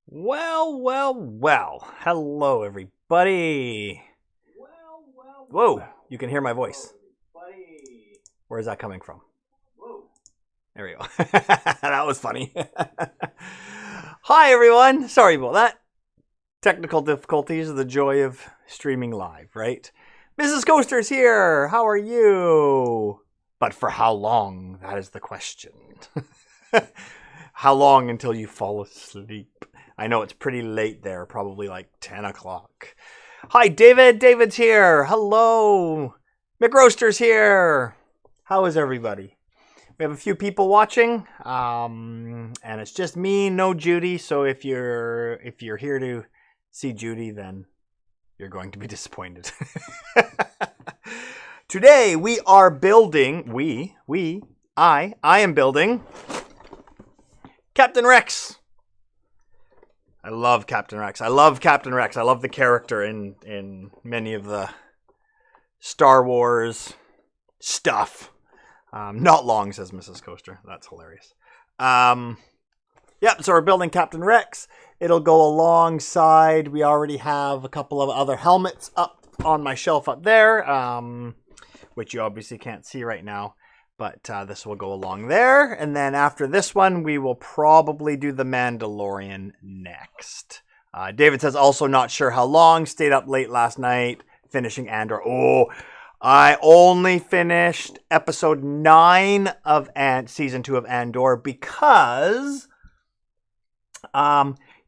Well. Hello, everybody. Whoa, you can hear my voice. Where is that coming from? There we go. That was funny. Hi, everyone. Sorry about that. Technical difficulties are the joy of streaming live, right? Mrs. Coaster's here. How are you? But for how long? That is the question. How long until you fall asleep? I know it's pretty late there, probably like 10 o'clock. Hi, David. David's here. Hello. McRoaster's here. How is everybody? We have a few people watching, and it's just me, no Judy. So if you're here to see Judy, then you're going to be disappointed. Today we are building. I am building Captain Rex. I love Captain Rex. I love the character in many of the Star Wars stuff. Not long, says Mrs. Coaster. That's hilarious. So we're building Captain Rex. It'll go alongside. We already have a couple of other helmets up on my shelf up there, which you obviously can't see right now. But this will go along there. And then after this one, we will probably do the Mandalorian next. David says, also not sure how long. Stayed up late last night finishing Andor. Oh, I only finished episode 9 of season 2 of Andor because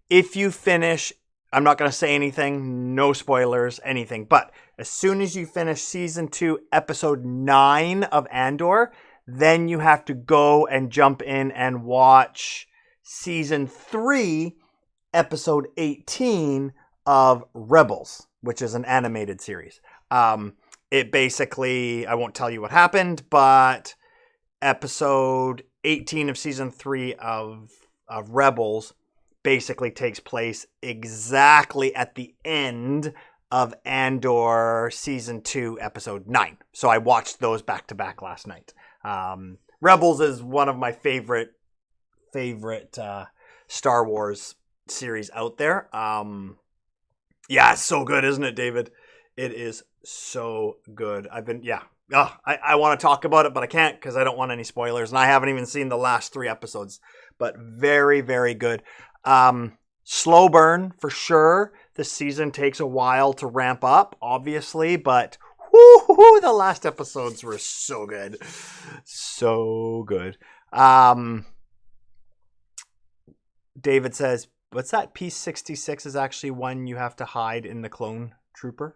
if you finish, I'm not going to say anything, no spoilers, anything. But as soon as you finish season 2, episode 9 of Andor, then you have to go and jump in and watch season 3, episode 18 of Rebels, which is an animated series. It basically, I won't tell you what happened, but episode 18 of season 3 of Rebels basically takes place exactly at the end of Andor season 2, episode 9. So I watched those back to back last night. Rebels is one of my favorite Star Wars series out there. It's so good, isn't it, David? It is so good. I want to talk about it, but I can't because I don't want any spoilers, and I haven't even seen the last 3 episodes. But very, very good. Slow burn for sure. This season takes a while to ramp up, obviously, but the last episodes were so good. So good. David says, what's that? Piece 66 is actually one you have to hide in the clone trooper.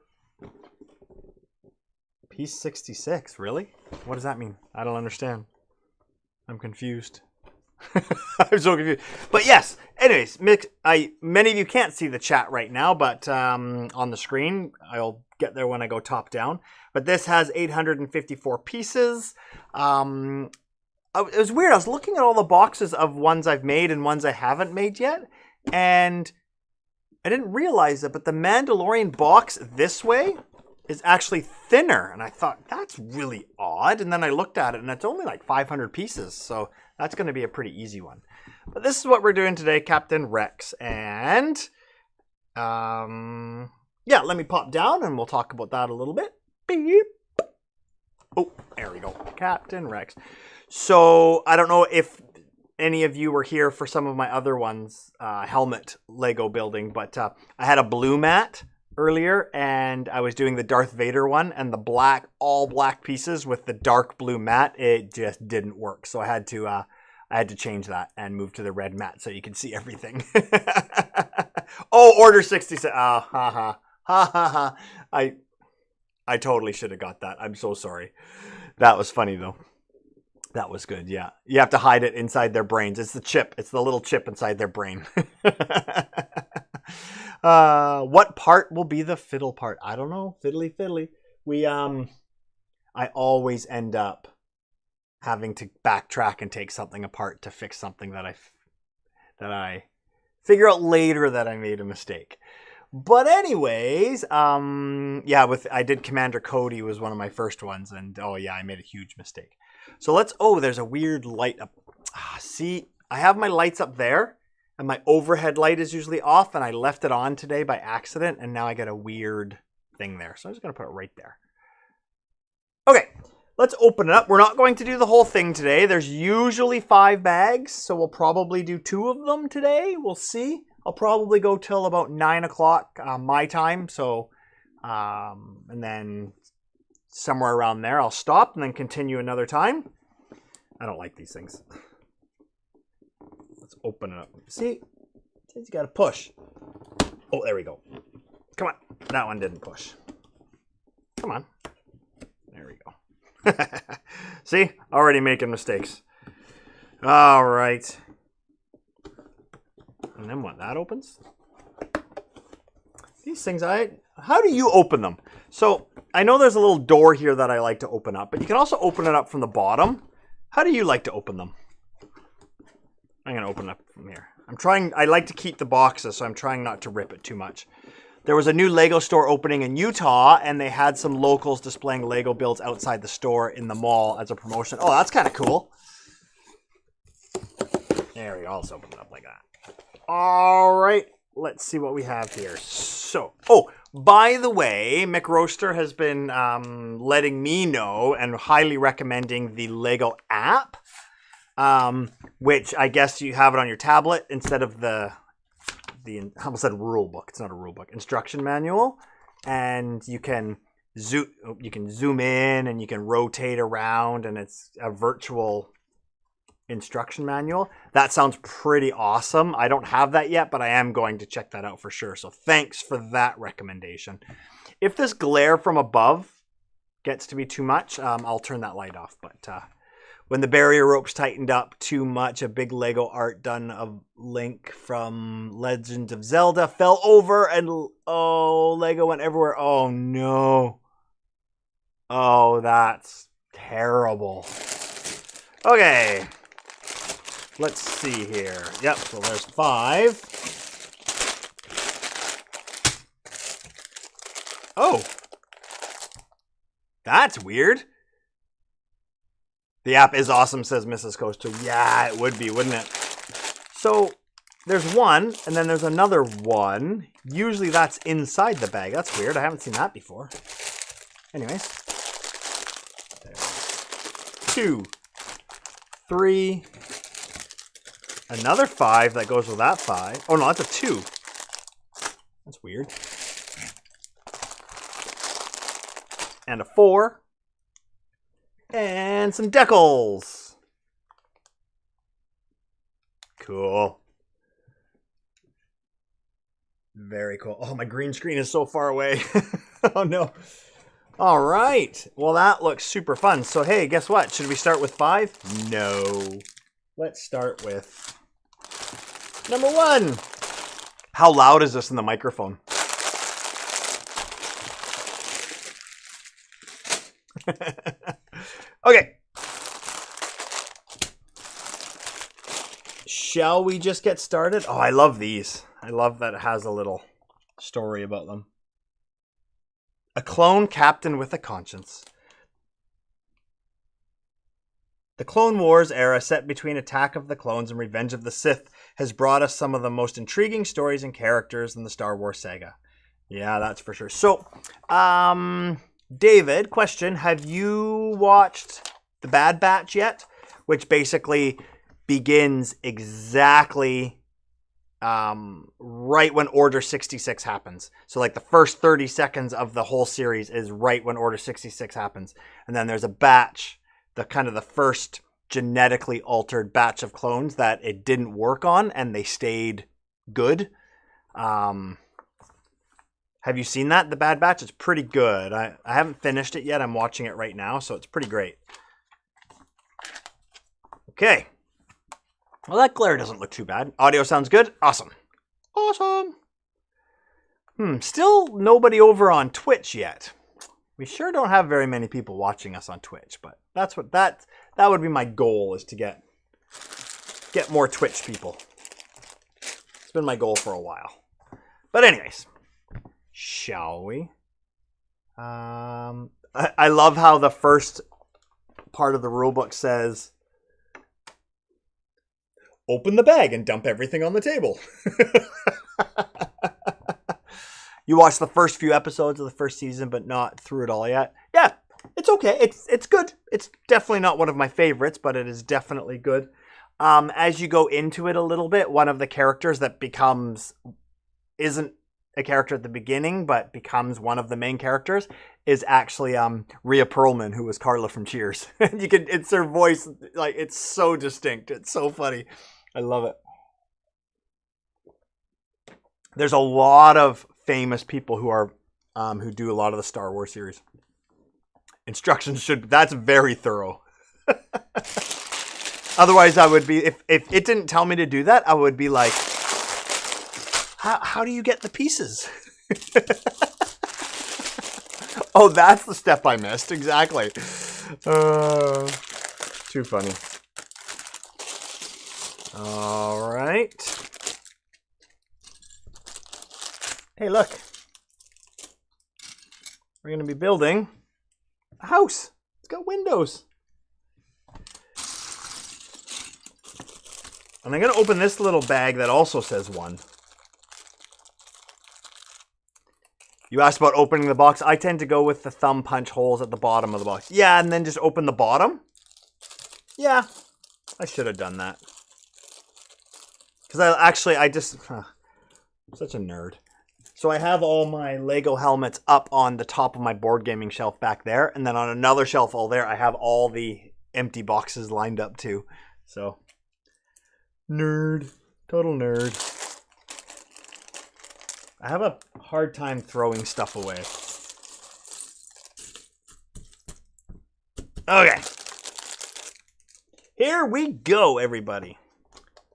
Piece 66, really? What does that mean? I don't understand. I'm confused. I'm so confused. But yes, anyways, many of you can't see the chat right now, but on the screen, I'll get there when I go top down. But this has 854 pieces. It was weird. I was looking at all the boxes of ones I've made and ones I haven't made yet, and I didn't realize it, but the Mandalorian box this way is actually thinner, and I thought, that's really odd. And then I looked at it, and it's only like 500 pieces, so that's going to be a pretty easy one. But this is what we're doing today, Captain Rex. And let me pop down, and we'll talk about that a little bit. Beep. Oh, there we go. Captain Rex. So I don't know if any of you were here for some of my other ones, helmet Lego building, but I had a blue mat earlier, and I was doing the Darth Vader one, and the all black pieces with the dark blue mat, it just didn't work. So I had to change that and move to the red mat so you can see everything. Oh, Order 66. I totally should have got that. I'm so sorry. That was funny though. That was good. Yeah. You have to hide it inside their brains. It's the chip. It's the little chip inside their brain. What part will be the fiddle part? I don't know. Fiddly. I always end up having to backtrack and take something apart to fix something that I figure out later that I made a mistake. But anyways, I did Commander Cody was one of my first ones, and I made a huge mistake. So there's a weird light up. See, I have my lights up there, And my overhead light is usually off, and I left it on today by accident, and now I get a weird thing there. So I'm just going to put it right there. Okay, let's open it up. We're not going to do the whole thing today. There's usually 5 bags, so we'll probably do 2 of them today. We'll see. I'll probably go till about 9 o'clock my time, so and then somewhere around there I'll stop and then continue another time. I don't like these things. Let's open it up. See? You gotta push. Oh, there we go. Come on. That one didn't push. Come on. There we go. See? Already making mistakes. All right. And then what? That opens? These things, how do you open them? So I know there's a little door here that I like to open up, but you can also open it up from the bottom. How do you like to open them? I'm going to open it up from here. I like to keep the boxes, so I'm trying not to rip it too much. There was a new Lego store opening in Utah, and they had some locals displaying Lego builds outside the store in the mall as a promotion. Oh, that's kind of cool. There we go. I'll open it up like that. All right. Let's see what we have here. So, oh, by the way, Mick Roaster has been letting me know and highly recommending the Lego app, which I guess you have it on your tablet instead of the I almost said rule book. It's not a rule book. Instruction manual, and you can zoom in and you can rotate around, and it's a virtual instruction manual. That sounds pretty awesome. I don't have that yet, but I am going to check that out for sure. So thanks for that recommendation. If this glare from above gets to be too much, I'll turn that light off. But when the barrier ropes tightened up too much, a big Lego art done of Link from Legend of Zelda fell over, and oh, Lego went everywhere. Oh no. Oh, that's terrible. Okay. Let's see here. Yep, so there's 5. Oh. That's weird. The app is awesome, says Mrs. Coaster. Yeah, it would be, wouldn't it? So there's 1, and then there's another 1. Usually that's inside the bag. That's weird. I haven't seen that before. Anyways. There's 2, 3... Another 5 that goes with that 5. Oh no, that's a 2. That's weird. And a 4. And some decals. Cool. Very cool. Oh, my green screen is so far away. Oh no. All right. Well, that looks super fun. So hey, guess what? Should we start with 5? No. Let's start with number 1. How loud is this in the microphone? Okay. Shall we just get started? Oh, I love these. I love that it has a little story about them. A clone captain with a conscience. The Clone Wars era, set between Attack of the Clones and Revenge of the Sith, has brought us some of the most intriguing stories and characters in the Star Wars saga. Yeah, that's for sure. So, David, question, have you watched The Bad Batch yet? Which basically begins exactly right when Order 66 happens. So like the first 30 seconds of the whole series is right when Order 66 happens. And then there's a batch, the kind of the first genetically altered batch of clones that it didn't work on and they stayed good. Have you seen that, The Bad Batch? It's pretty good. I haven't finished it yet. I'm watching it right now, so it's pretty great. Okay. Well, that glare doesn't look too bad. Audio sounds good? Awesome. Awesome. Still nobody over on Twitch yet. We sure don't have very many people watching us on Twitch, but that's what that would be my goal, is to get more Twitch people. It's been my goal for a while. But anyways, shall we? I love how the first part of the rulebook says, open the bag and dump everything on the table. You watched the first few episodes of the first season, but not through it all yet. Yeah, it's okay. It's good. It's definitely not one of my favorites, but it is definitely good. As you go into it a little bit, one of the characters that isn't a character at the beginning, but becomes one of the main characters is actually Rhea Perlman, who was Carla from Cheers. It's her voice, like, it's so distinct. It's so funny. I love it. There's a lot of famous people who do a lot of the Star Wars series. That's very thorough. Otherwise, I would be, if it didn't tell me to do that, I would be like, how do you get the pieces? Oh, that's the step I missed. Exactly. Too funny. All right. Hey, look. We're going to be building a house. It's got windows. And I'm going to open this little bag that also says 1. You asked about opening the box. I tend to go with the thumb punch holes at the bottom of the box. Yeah, and then just open the bottom. Yeah, I should have done that. Because I'm such a nerd. So I have all my Lego helmets up on the top of my board gaming shelf back there. And then on another shelf all there, I have all the empty boxes lined up too. So, nerd. Total nerd. I have a hard time throwing stuff away. Okay. Here we go, everybody.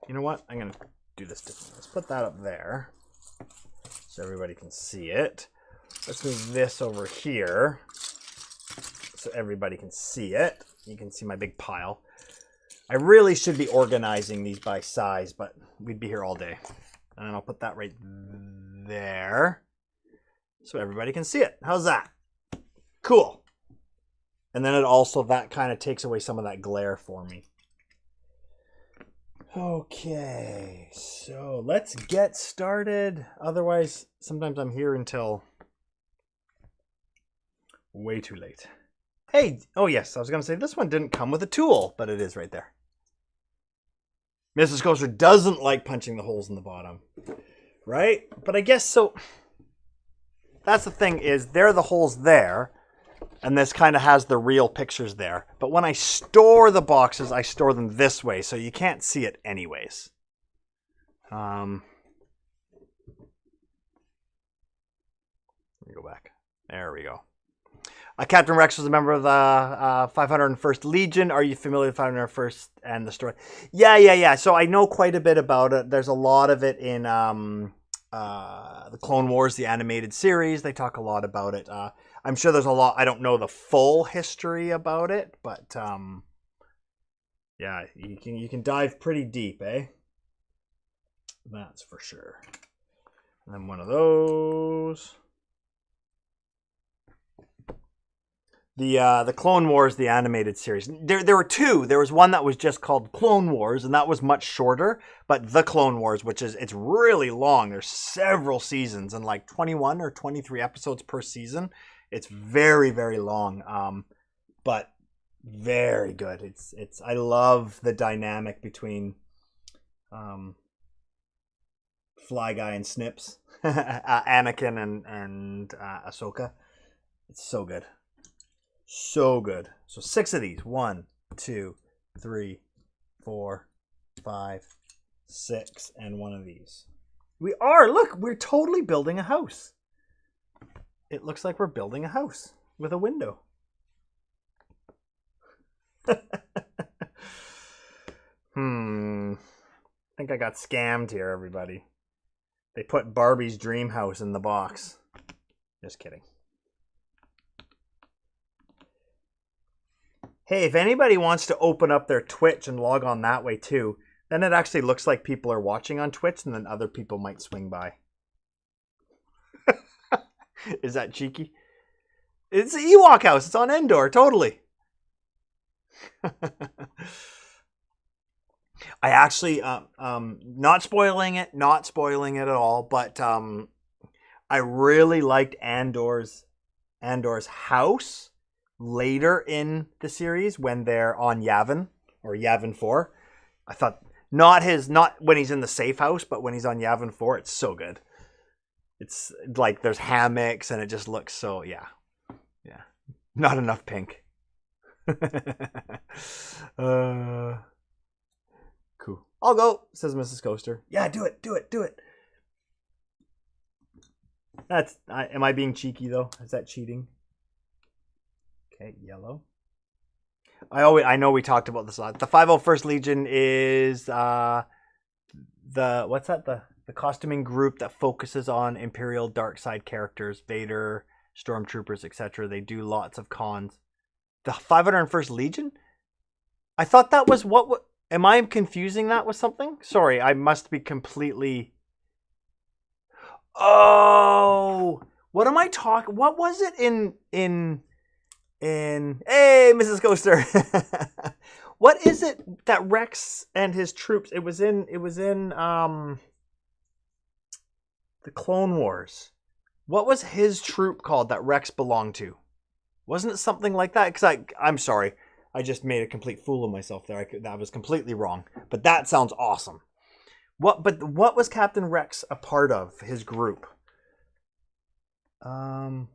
You know what? I'm going to do this differently. Let's put that up there so everybody can see it. Let's move this over here so everybody can see it. You can see my big pile. I really should be organizing these by size, but we'd be here all day. And then I'll put that right there so everybody can see it. How's that? Cool. And then that kind of takes away some of that glare for me. Okay, so let's get started. Otherwise, sometimes I'm here until way too late. Hey, oh yes, I was going to say this one didn't come with a tool, but it is right there. Mrs. Coaster doesn't like punching the holes in the bottom, right? But I guess so. That's the thing is, there are the holes there, and this kind of has the real pictures there. But when I store the boxes, I store them this way, so you can't see it anyways. Let me go back. There we go. Captain Rex was a member of the 501st Legion. Are you familiar with 501st and the story? Yeah. So I know quite a bit about it. There's a lot of it in the Clone Wars, the animated series. They talk a lot about it. I'm sure there's a lot. I don't know the full history about it, but yeah, you can dive pretty deep, eh? That's for sure. And then one of those. The Clone Wars, the animated series. There were two. There was one that was just called Clone Wars, and that was much shorter. But the Clone Wars, it's really long. There's several seasons and like 21 or 23 episodes per season. It's very, very long, but very good. I love the dynamic between Fly Guy and Snips, Anakin and Ahsoka. It's so good. So good. So 6 of these. 1, 2, 3, 4, 5, 6, and 1 of these. Look, we're totally building a house. It looks like we're building a house with a window. I think I got scammed here, everybody. They put Barbie's dream house in the box. Just kidding. Hey, if anybody wants to open up their Twitch and log on that way too, then it actually looks like people are watching on Twitch and then other people might swing by. Is that cheeky? It's the Ewok house. It's on Endor, totally. I actually, not spoiling it at all, but I really liked Andor's house later in the series when they're on Yavin or Yavin 4. I thought not when he's in the safe house, but when he's on Yavin 4, it's so good. It's like there's hammocks and it just looks so yeah. Not enough pink. Cool. I'll go, says Mrs. Coaster. Yeah, do it. Am I being cheeky though? Is that cheating? Okay, yellow. I know we talked about this a lot. The 501st Legion is the costuming group that focuses on Imperial dark side characters, Vader, Stormtroopers, etc. They do lots of cons. The 501st Legion? I thought that was what am I confusing that with something? Sorry, I must be completely. Oh, what am I talking? What was it in? Hey, Mrs. Coaster. What is it that Rex and his troops? It was in the Clone Wars. What was his troop called that Rex belonged to? Wasn't it something like that? Because I'm sorry, I just made a complete fool of myself there. That was completely wrong. But that sounds awesome. What was Captain Rex a part of? His group. I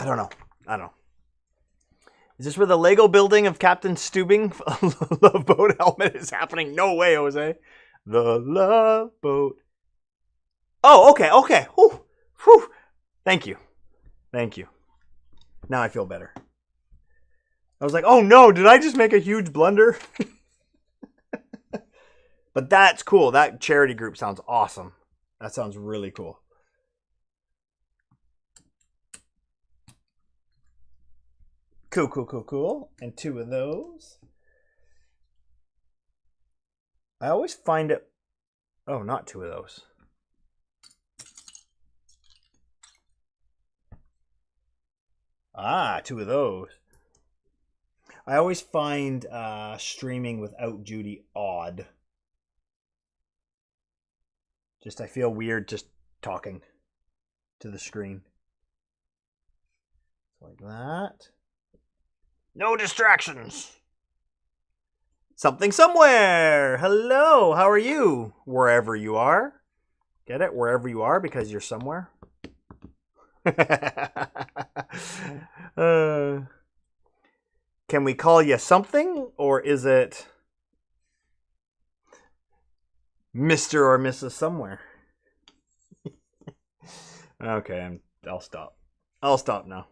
don't know. Is this where the Lego building of Captain Stubing Love Boat helmet is happening? No way, Jose. The Love Boat. Oh, okay. Whew. Thank you. Now I feel better. I was like, oh no, did I just make a huge blunder? But that's cool. That charity group sounds awesome. That sounds really cool. Cool. And 2 of those. I always find it... Oh, not 2 of those. Ah, 2 of those. I always find streaming without Judy odd. I feel weird just talking to the screen. Like that. No distractions. Something somewhere. Hello, how are you? Wherever you are. Get it? Wherever you are because you're somewhere. Can we call you something? Or is it Mr. or Mrs. Somewhere? Okay, I'll stop. I'll stop now.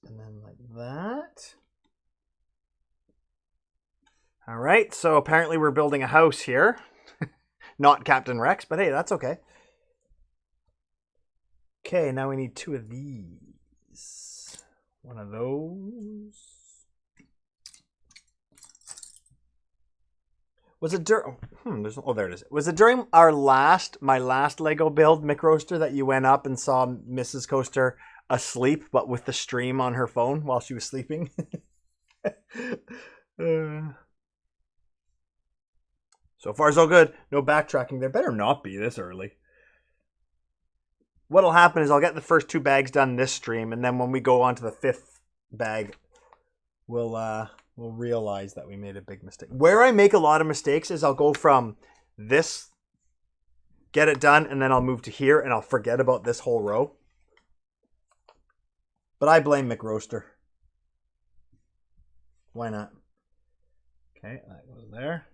And then like that. All right, so apparently we're building a house here. Not Captain Rex, but hey, that's okay. Okay, now we need 2 of these. 1 of those. Was it during... there it is. Was it during my last Lego build, Mick Roaster, that you went up and saw Mrs. Coaster asleep, but with the stream on her phone while she was sleeping? So far, so good. No backtracking. There better not be this early. What'll happen is I'll get the first 2 bags done this stream, and then when we go on to the 5th bag, we'll realize that we made a big mistake. Where I make a lot of mistakes is I'll go from this, get it done, and then I'll move to here, and I'll forget about this whole row. But I blame Mick Roaster. Why not? Okay, that goes there.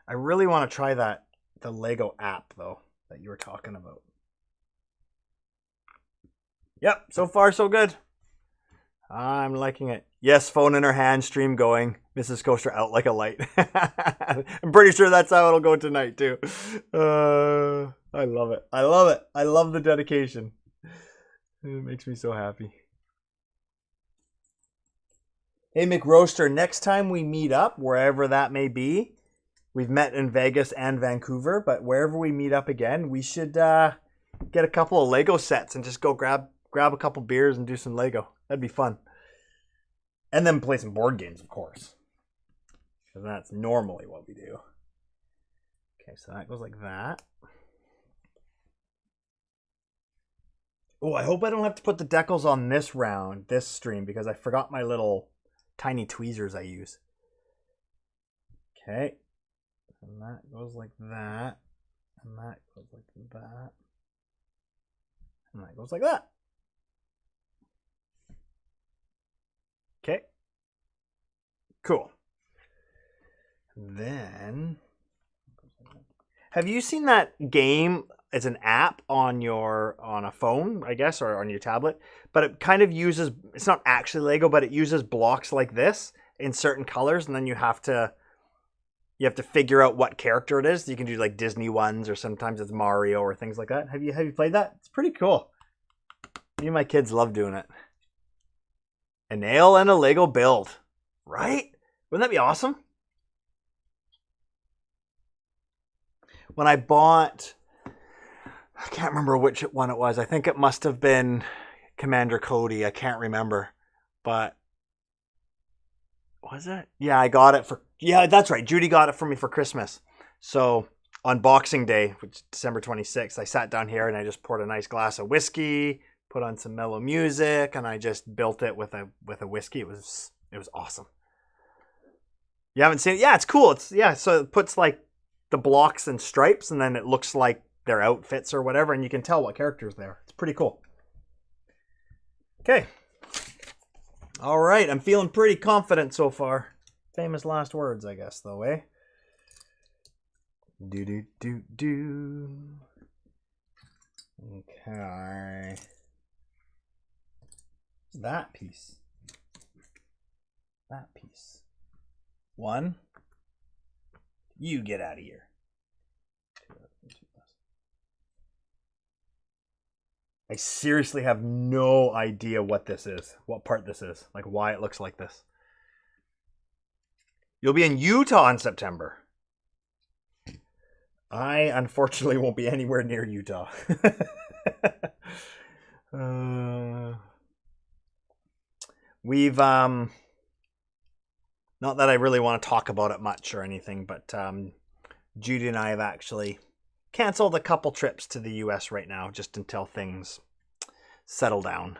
I really want to try the Lego app, though, that you were talking about. Yep, so far so good. I'm liking it. Yes, phone in her hand, stream going. Mrs. Coaster out like a light. I'm pretty sure that's how it'll go tonight, too. I love it. I love the dedication. It makes me so happy. Hey, Mick Roaster, next time we meet up, wherever that may be, we've met in Vegas and Vancouver, but wherever we meet up again, we should get a couple of Lego sets and just go grab a couple beers and do some Lego. That'd be fun. And then play some board games, of course. Because that's normally what we do. Okay, so that goes like that. Oh, I hope I don't have to put the decals on this round, this stream, because I forgot my little tiny tweezers I use. Okay. And that goes like that. And that goes like that. And that goes like that. Okay. Cool. Then, have you seen that game? It's an app on a phone, I guess, or on your tablet, but it kind of uses, it's not actually Lego, but it uses blocks like this in certain colors, and then you have to figure out what character it is. You can do like Disney ones, or sometimes it's Mario or things like that. Have you played that? It's pretty cool. Me and my kids love doing it. A nail and a Lego build, right? Wouldn't that be awesome? When I bought, I can't remember which one it was. I think it must have been Commander Cody. I can't remember. But was it? Yeah, I got it for, yeah, that's right. Judy got it for me for Christmas. So on Boxing Day, which is December 26th, I sat down here and I just poured a nice glass of whiskey, put on some mellow music, and I just built it with a whiskey. It was awesome. You haven't seen it? Yeah, it's cool. So it puts like the blocks and stripes, and then it looks like their outfits or whatever, and you can tell what characters they are. It's pretty cool. Okay. All right, I'm feeling pretty confident so far. Famous last words, I guess, though, eh? Do. Okay. That piece. That piece. One. You get out of here. I seriously have no idea what this is, what part this is, like why it looks like this. You'll be in Utah in September. I unfortunately won't be anywhere near Utah. We've not that I really want to talk about it much or anything, but Judy and I have actually canceled a couple trips to the US right now, just until things settle down.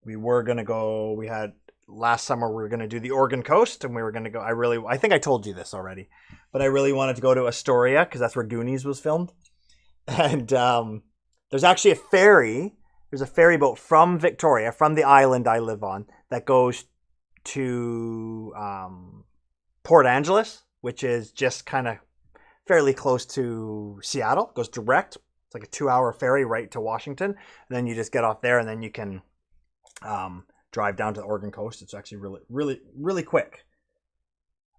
We were gonna go. We had last summer. We were gonna do the Oregon coast, and we were gonna go. I think I told you this already, but I really wanted to go to Astoria because that's where Goonies was filmed. And there's actually a ferry. There's a ferry boat from Victoria, from the island I live on, that goes to Port Angeles, which is just kind of fairly close to Seattle. It goes direct. It's like a 2-hour ferry right to Washington. And then you just get off there, and then you can drive down to the Oregon coast. It's actually really, really, really quick.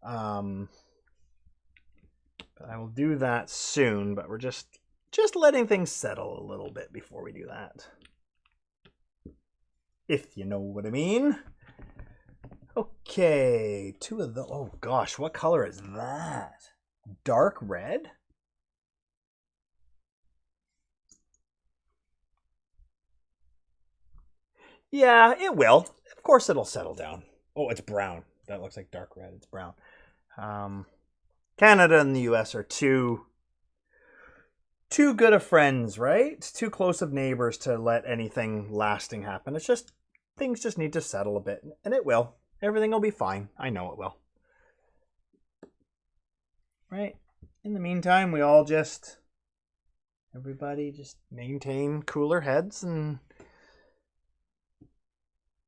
But I will do that soon, but we're just letting things settle a little bit before we do that. If you know what I mean. Okay, two of the, oh gosh, what color is that? Dark red? Yeah, it will. Of course it'll settle down. Oh, it's brown. That looks like dark red. It's brown. Canada and the US are too good of friends, right? Too close of neighbors to let anything lasting happen. It's just, things just need to settle a bit, and it will. Everything will be fine. I know it will. Right? In the meantime, we all just, everybody just maintain cooler heads and,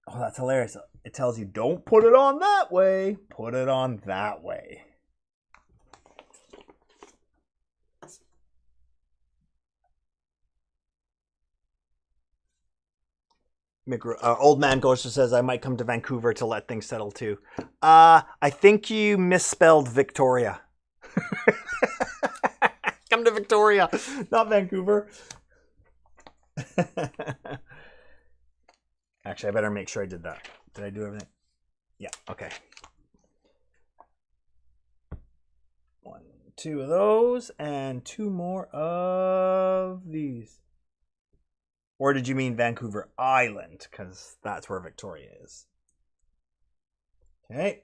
oh, that's hilarious. It tells you, don't put it on that way. Put it on that way. Old Man Ghoster says, I might come to Vancouver to let things settle too. I think you misspelled Victoria. Come to Victoria, not Vancouver. Actually, I better make sure I did that. Did I do everything? Yeah, okay. 1, 2 of those, and 2 more of these. Or did you mean Vancouver Island? Because that's where Victoria is. Okay.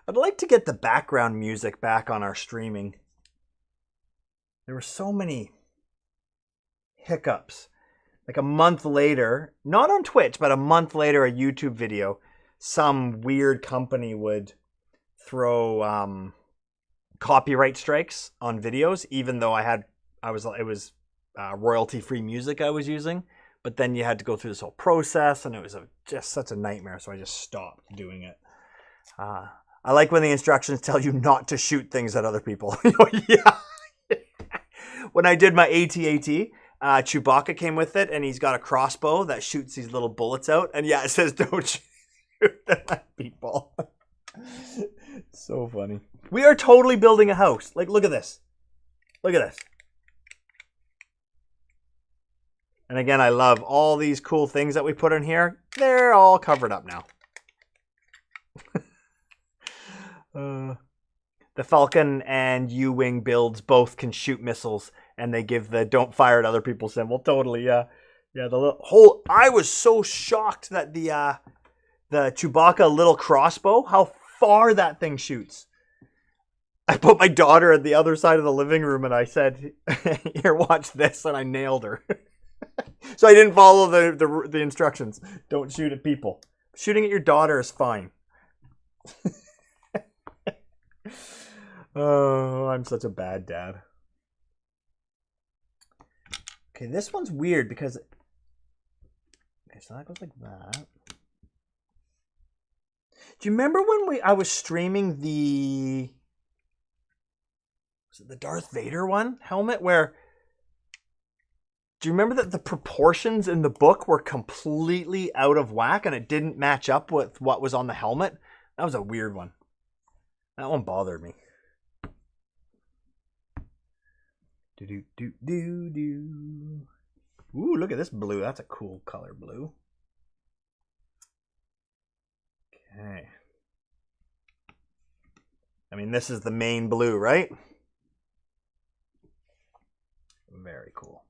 I'd like to get the background music back on our streaming. There were so many hiccups. Like a month later, not on Twitch, but a month later, a YouTube video, some weird company would throw copyright strikes on videos, even though it was royalty-free music I was using. But then you had to go through this whole process, and it was just such a nightmare. So I just stopped doing it. I like when the instructions tell you not to shoot things at other people. Yeah. When I did my AT-AT, Chewbacca came with it, and he's got a crossbow that shoots these little bullets out. And yeah, it says don't shoot them at people. So funny. We are totally building a house. Like, look at this. Look at this. And again, I love all these cool things that we put in here. They're all covered up now. The Falcon and U-Wing builds both can shoot missiles, and they give the don't fire at other people symbol. Totally, yeah. Yeah, the whole... I was so shocked that the Chewbacca little crossbow, how far that thing shoots. I put my daughter at the other side of the living room, and I said, here, watch this, and I nailed her. So I didn't follow the instructions. Don't shoot at people. Shooting at your daughter is fine. Oh, I'm such a bad dad. Okay, this one's weird because... Okay, so that goes like that. Do you remember when I was streaming the... Was it the Darth Vader one? Helmet? Where... Do you remember that the proportions in the book were completely out of whack and it didn't match up with what was on the helmet? That was a weird one. That one bothered me. Do. Ooh, look at this blue. That's a cool color blue. Okay. I mean, this is the main blue, right? Very cool.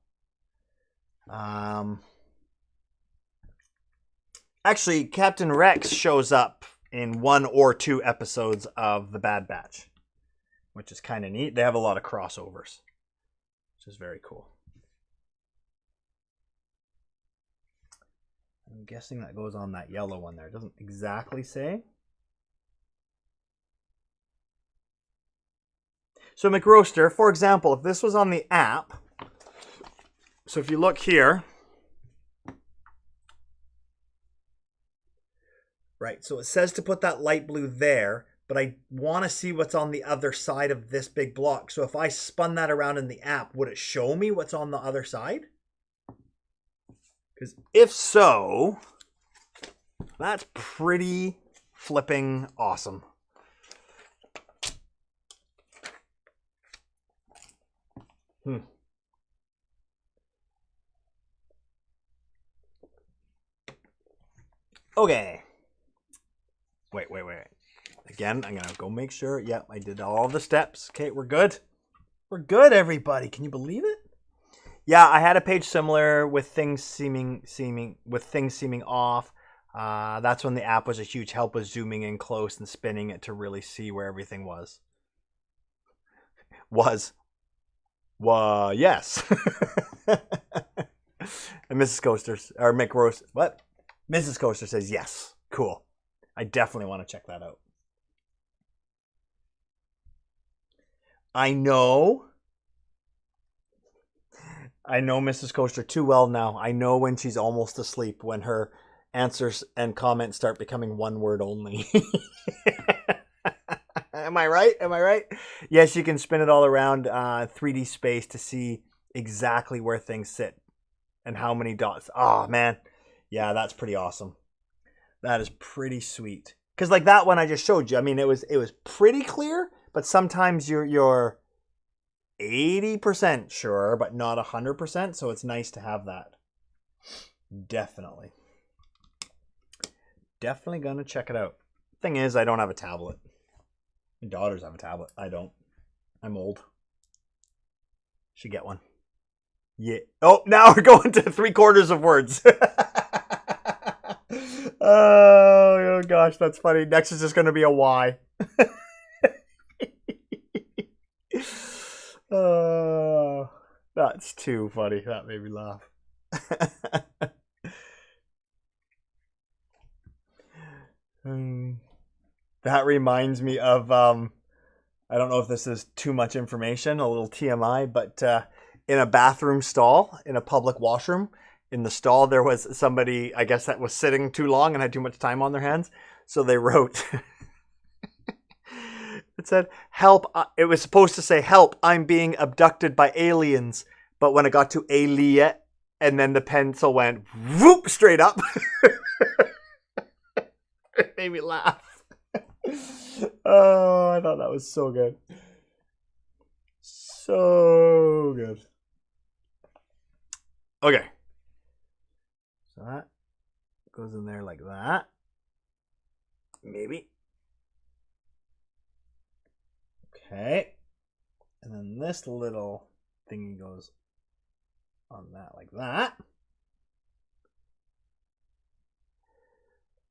Actually, Captain Rex shows up in 1 or 2 episodes of The Bad Batch, which is kind of neat. They have a lot of crossovers, which is very cool. I'm guessing that goes on that yellow one there. It doesn't exactly say. So McRoaster, for example, if this was on the app, so if you look here, right, so it says to put that light blue there, but I want to see what's on the other side of this big block. So if I spun that around in the app, would it show me what's on the other side? Because if so, that's pretty flipping awesome. Okay. Wait. Again, I'm going to go make sure. Yep, I did all the steps. Okay, we're good. We're good, everybody. Can you believe it? Yeah, I had a page similar with things seeming off. That's when the app was a huge help with zooming in close and spinning it to really see where everything was. Yes. And Mrs. Coaster, or McRoast, what? Mrs. Coaster says yes. Cool. I definitely want to check that out. I know Mrs. Coaster too well now. I know when she's almost asleep, when her answers and comments start becoming one word only. Am I right? Yes, you can spin it all around 3D space to see exactly where things sit and how many dots. Oh, man. Yeah, that's pretty awesome. That is pretty sweet. Because like that one I just showed you, I mean, it was pretty clear, but sometimes you're 80% sure, but not 100%. So it's nice to have that. Definitely gonna check it out. Thing is, I don't have a tablet. My daughters have a tablet. I don't. I'm old. Should get one. Yeah. Oh, now we're going to 3/4 of words. Oh gosh, that's funny. Next is just going to be a Y. That's too funny. That made me laugh. That reminds me of I don't know if this is too much information, a little TMI, but in a bathroom stall, in a public washroom, in the stall there was somebody, I guess, that was sitting too long and had too much time on their hands. So they wrote, it said, help. It was supposed to say, help, I'm being abducted by aliens. But when it got to alia, and then the pencil went whoop straight up. It made me laugh. Oh, I thought that was so good. So good. Okay. So that goes in there like that. Maybe. Okay. And then this little thingy goes on that like that.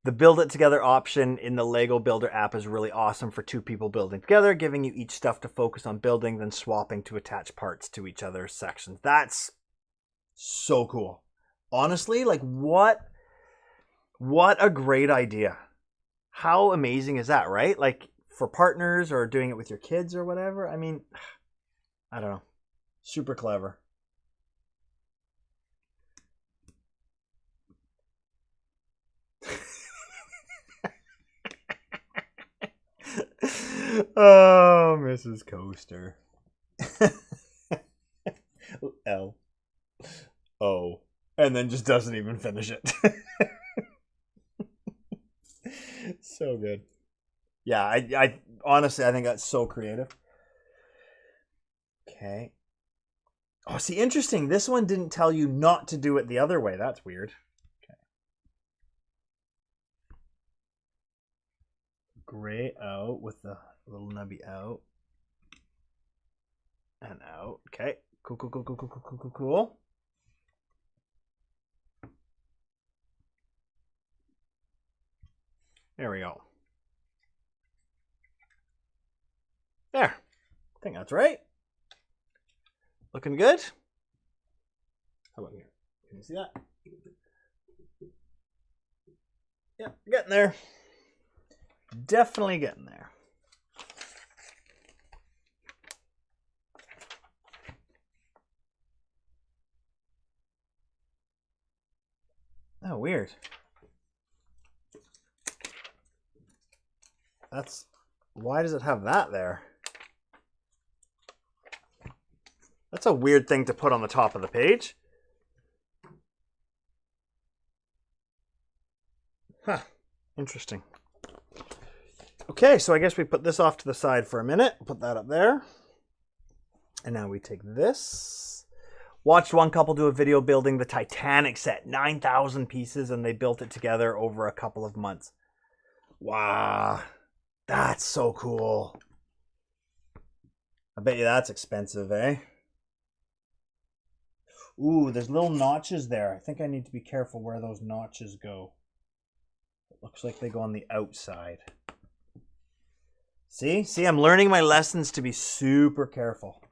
The Build It Together option in the Lego Builder app is really awesome for 2 people building together, giving you each stuff to focus on building, then swapping to attach parts to each other's sections. That's so cool. Honestly, like what a great idea. How amazing is that, right? Like for partners or doing it with your kids or whatever. I mean, I don't know. Super clever. Oh, Mrs. Coaster. L. O. And then just doesn't even finish it. So good. Yeah, I honestly, I think that's so creative. Okay. Oh, see, interesting. This one didn't tell you not to do it the other way. That's weird. Okay. Gray out with the little nubby out. And out. Okay. Cool, cool, cool, cool, cool, cool, cool, cool. There we go. There. I think that's right. Looking good. How about here? Can you see that? Yeah, getting there. Definitely getting there. Oh, weird. That's... Why does it have that there? That's a weird thing to put on the top of the page. Huh. Interesting. Okay, so I guess we put this off to the side for a minute. Put that up there. And now we take this. Watched one couple do a video building the Titanic set. 9,000 pieces, and they built it together over a couple of months. Wow. That's so cool. I bet you that's expensive, eh? Ooh, there's little notches there. I think I need to be careful where those notches go. It looks like they go on the outside. See? See, I'm learning my lessons to be super careful.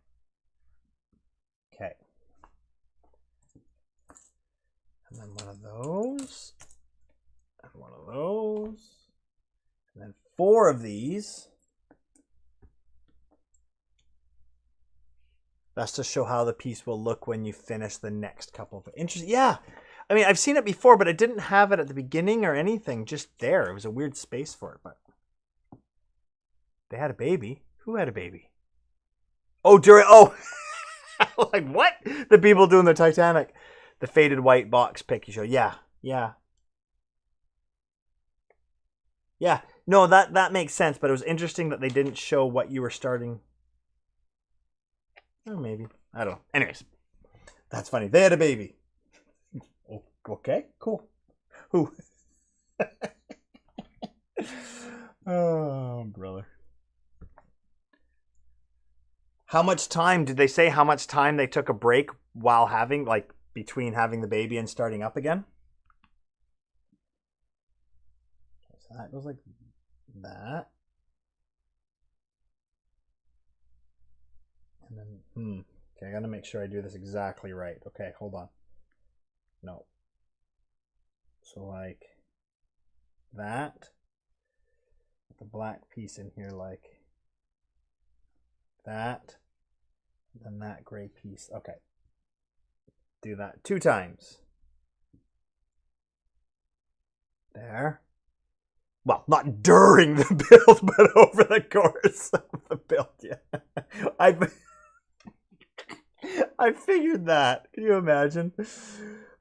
Okay. And then one of those. And one of those. And then 4 of these. That's to show how the piece will look when you finish the next couple of inches. Yeah. I mean, I've seen it before, but I didn't have it at the beginning or anything. Just there. It was a weird space for it, but they had a baby. Who had a baby? Oh, during... Oh! Like, what? The people doing the Titanic. The faded white box pic you show. Yeah. Yeah. Yeah. No, that makes sense, but it was interesting that they didn't show what you were starting... Or maybe. I don't know. Anyways. That's funny. They had a baby. Okay, cool. Who? Oh, brother. How much time did they say? How much time they took a break while having, like, between having the baby and starting up again? So that goes like that. And then, okay, I gotta make sure I do this exactly right. Okay, hold on. No. So like that. The black piece in here like that. Then that gray piece. Okay. Do that 2 times. There. Well, not during the build, but over the course of the build. Yeah. I figured that. Can you imagine?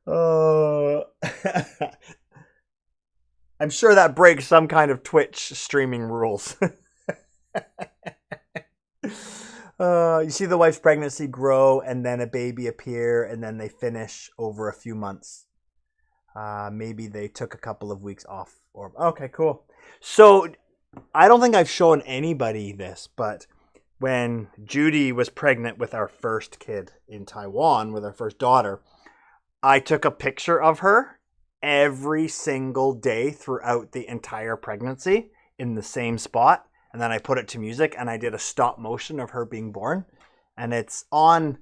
Oh. I'm sure that breaks some kind of Twitch streaming rules. You see the wife's pregnancy grow and then a baby appear and then they finish over a few months. Maybe they took a couple of weeks off. Or okay, cool. So I don't think I've shown anybody this, but when Judy was pregnant with our first kid in Taiwan, with our first daughter, I took a picture of her every single day throughout the entire pregnancy in the same spot. And then I put it to music and I did a stop motion of her being born. And it's on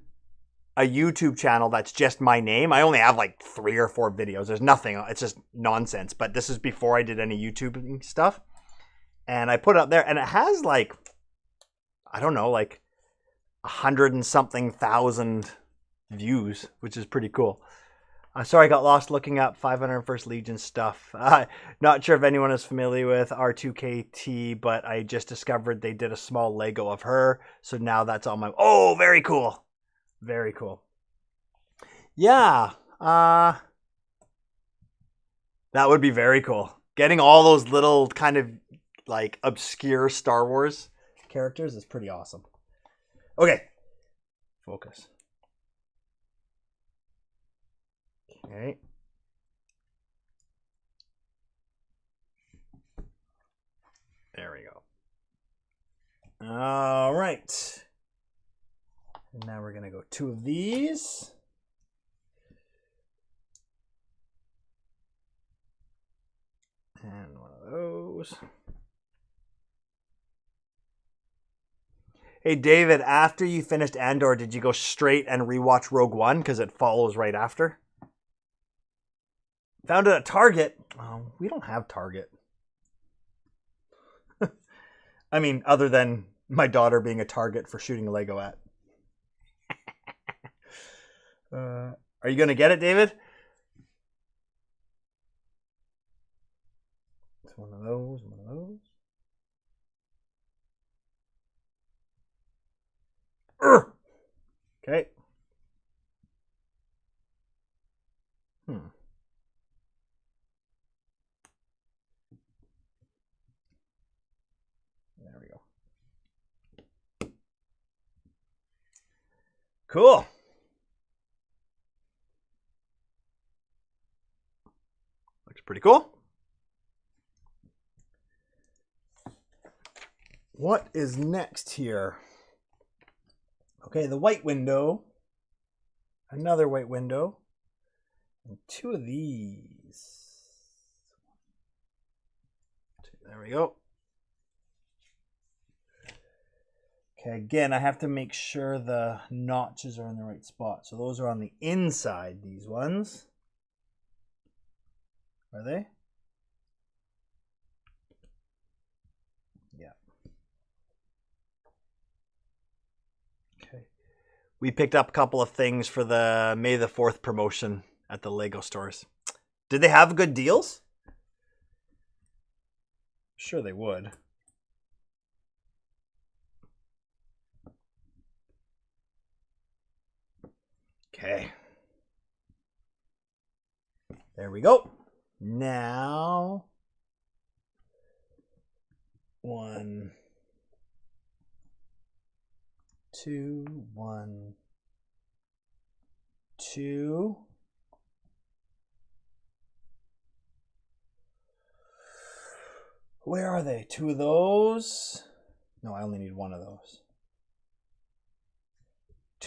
a YouTube channel that's just my name. I only have like 3 or 4 videos. There's nothing. It's just nonsense. But this is before I did any YouTube stuff. And I put it up there and it has like, I don't know, like 100 and something thousand views, which is pretty cool. Sorry, I got lost looking up 501st Legion stuff. Not sure if anyone is familiar with R2KT, but I just discovered they did a small Lego of her. So now that's on my... Oh, very cool. Very cool. Yeah. That would be very cool. Getting all those little kind of like obscure Star Wars characters is pretty awesome. Okay. Focus. Okay. There we go. All right. And now we're going to go 2 of these. And 1 of those. Hey, David, after you finished Andor, did you go straight and rewatch Rogue One? Because it follows right after. Found it at Target. Oh, we don't have Target. I mean, other than my daughter being a target for shooting a Lego at. Are you going to get it, David? It's one of those, one of those. Okay. There we go. Cool. Looks pretty cool. What is next here? Okay, the white window. Another white window. And 2 of these. There we go. Okay, again, I have to make sure the notches are in the right spot. So those are on the inside, these ones. Are they? Yeah. Okay. We picked up a couple of things for the May the 4th promotion at the Lego stores. Did they have good deals? Sure they would. Okay. There we go. Now, 1, 2, 1, 2. Where are they? 2 of those. No, I only need 1 of those.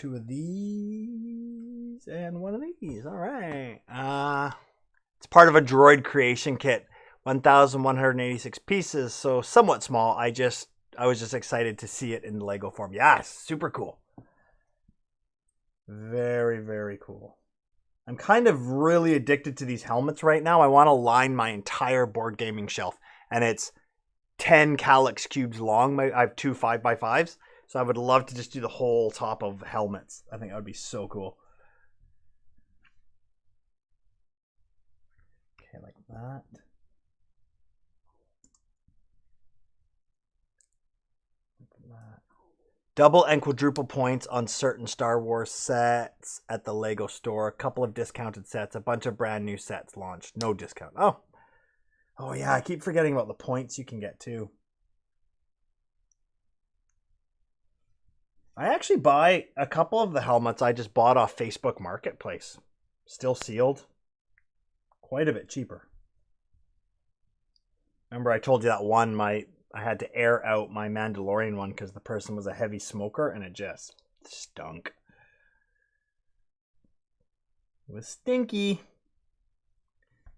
2 of these and 1 of these. All right. It's part of a droid creation kit. 1,186 pieces, so somewhat small. I was just excited to see it in Lego form. Yes, super cool. Very, very cool. I'm kind of really addicted to these helmets right now. I want to line my entire board gaming shelf, and it's 10 Kallax cubes long. I have 2 5x5s, so I would love to just do the whole top of helmets. I think that would be so cool. Okay, like that. Double and quadruple points on certain Star Wars sets at the Lego store. A couple of discounted sets. A bunch of brand new sets launched. No discount. Oh yeah, I keep forgetting about the points you can get too. I actually buy a couple of the helmets I just bought off Facebook Marketplace. Still sealed. Quite a bit cheaper. Remember I told you that one, I had to air out my Mandalorian one because the person was a heavy smoker and it just stunk. It was stinky.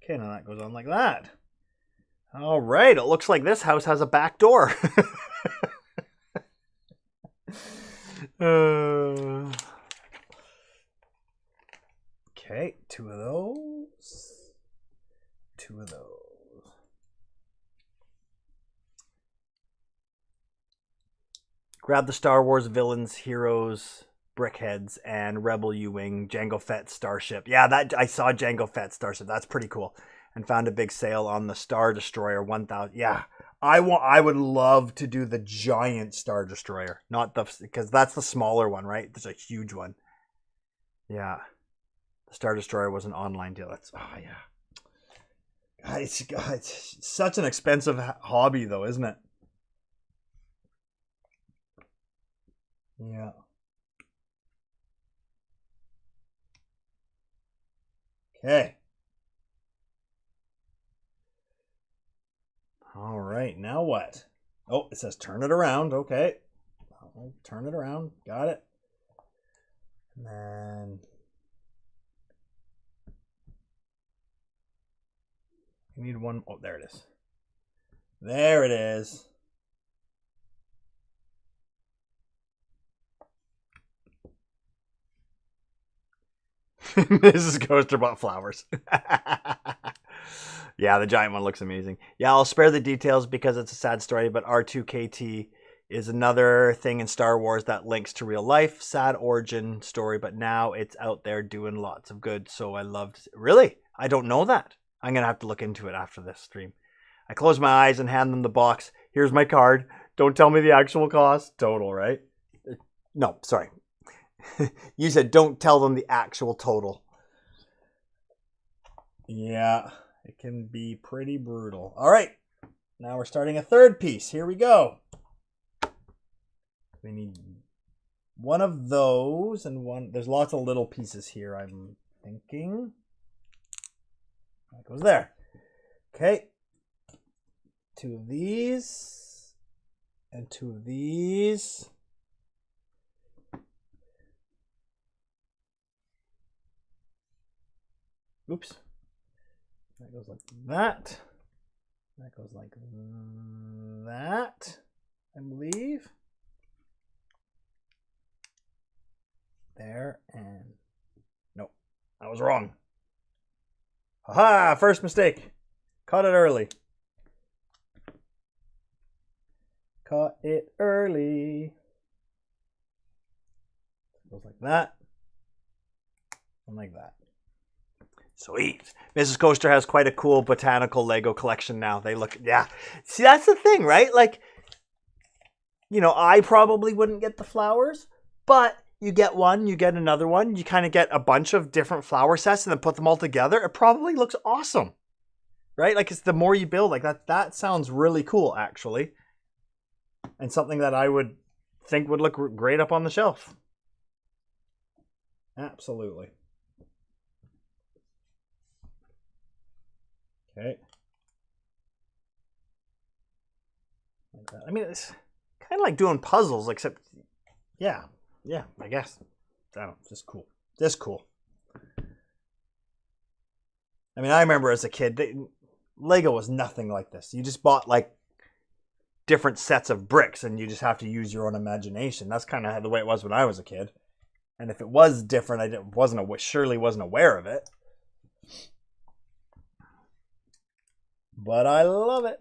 Okay, now that goes on like that. All right, it looks like this house has a back door. Okay, 2 of those. 2 of those. Grab the Star Wars villains, heroes, brickheads, and Rebel U-Wing, Jango Fett starship. Yeah, that I saw Jango Fett starship. That's pretty cool. And found a big sale on the Star Destroyer 1000. Yeah, I would love to do the giant Star Destroyer, not because that's the smaller one, right? There's a huge one. Yeah, the Star Destroyer was an online deal. God, it's such an expensive hobby, though, isn't it? Yeah. Okay. All right, now what? Oh, it says turn it around. Okay. I'll turn it around. Got it. And then you need one. Oh, there it is. There it is. Mrs. Coaster bought flowers. Yeah, the giant one looks amazing. Yeah, I'll spare the details because it's a sad story, but R2KT is another thing in Star Wars that links to real life. Sad origin story, but now it's out there doing lots of good. So I loved. Really? I don't know that. I'm going to have to look into it after this stream. I close my eyes and hand them the box. Here's my card. Don't tell me the actual cost. Total, right? No, sorry. You said don't tell them the actual total. Yeah, it can be pretty brutal. All right, now we're starting a third piece. Here we go. We need one of those and one. There's lots of little pieces here, I'm thinking. That goes there. Okay. 2 of these and 2 of these. Oops. That goes like that. That goes like that, I believe. There and nope, I was wrong. Haha, first mistake. Caught it early. Caught it early. It goes like that and like that. Sweet. Mrs. Coaster has quite a cool botanical Lego collection now. They look, yeah. See, that's the thing, right? Like, you know, I probably wouldn't get the flowers, but you get one, you get another one, you kind of get a bunch of different flower sets and then put them all together. It probably looks awesome, right? Like, it's the more you build, like that sounds really cool, actually. And something that I would think would look great up on the shelf. Absolutely. Okay. Like that. I mean, it's kind of like doing puzzles, except, yeah, I guess. I don't, just cool. Just cool. I mean, I remember as a kid, Lego was nothing like this. You just bought like different sets of bricks and you just have to use your own imagination. That's kind of the way it was when I was a kid. And if it was different, I surely wasn't aware of it. But I love it.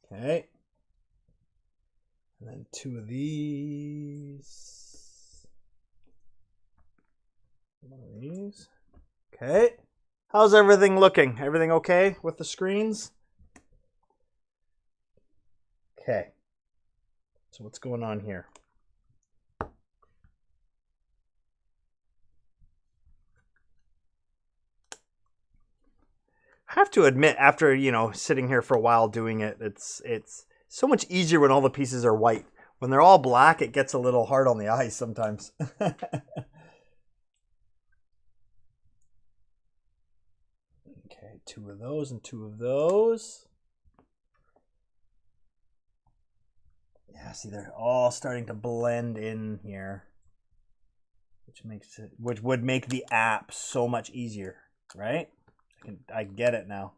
Okay. And then 2 of these. 1 of these. Okay. How's everything looking? Everything okay with the screens? Okay. So what's going on here? I have to admit, after, sitting here for a while doing it, it's so much easier when all the pieces are white. When they're all black, it gets a little hard on the eyes sometimes. Okay, 2 of those and 2 of those. Yeah, see, they're all starting to blend in here, which would make the app so much easier, right? I get it now.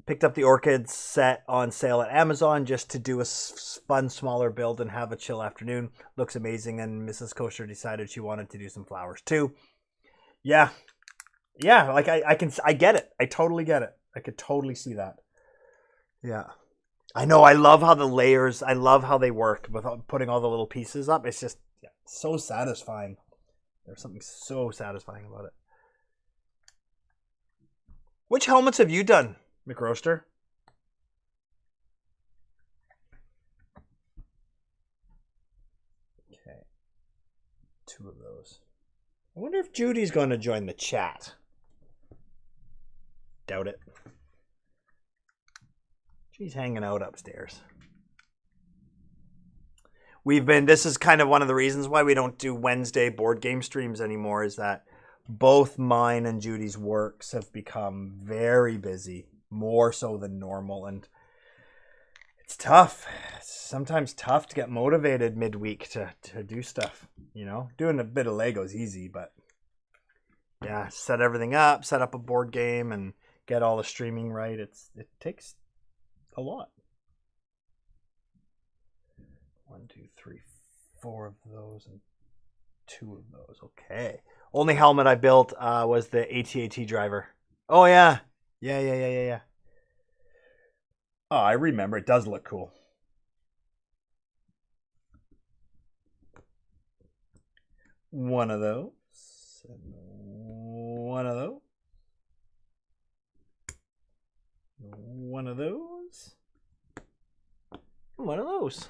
Picked up the Orchid set on sale at Amazon just to do a fun, smaller build and have a chill afternoon. Looks amazing, and Mrs. Kosher decided she wanted to do some flowers too. Yeah, like I get it. I totally get it. I could totally see that. Yeah. I know, I love how the layers, I love how they work without putting all the little pieces up. It's just so satisfying. There's something so satisfying about it. Which helmets have you done, McRoaster? Okay. 2 of those. I wonder if Judy's going to join the chat. Doubt it. She's hanging out upstairs. This is kind of one of the reasons why we don't do Wednesday board game streams anymore, is that both mine and Judy's works have become very busy, more so than normal, and it's tough. It's sometimes tough to get motivated midweek to do stuff, Doing a bit of Lego is easy, but yeah, set everything up, set up a board game, and get all the streaming right. It takes a lot. 1, 2, 3, 4 of those and 2 of those. Okay. Only helmet I built was the AT-AT driver. Oh, yeah. Yeah. Oh, I remember. It does look cool. One of those. And one of those. One of those. One of those.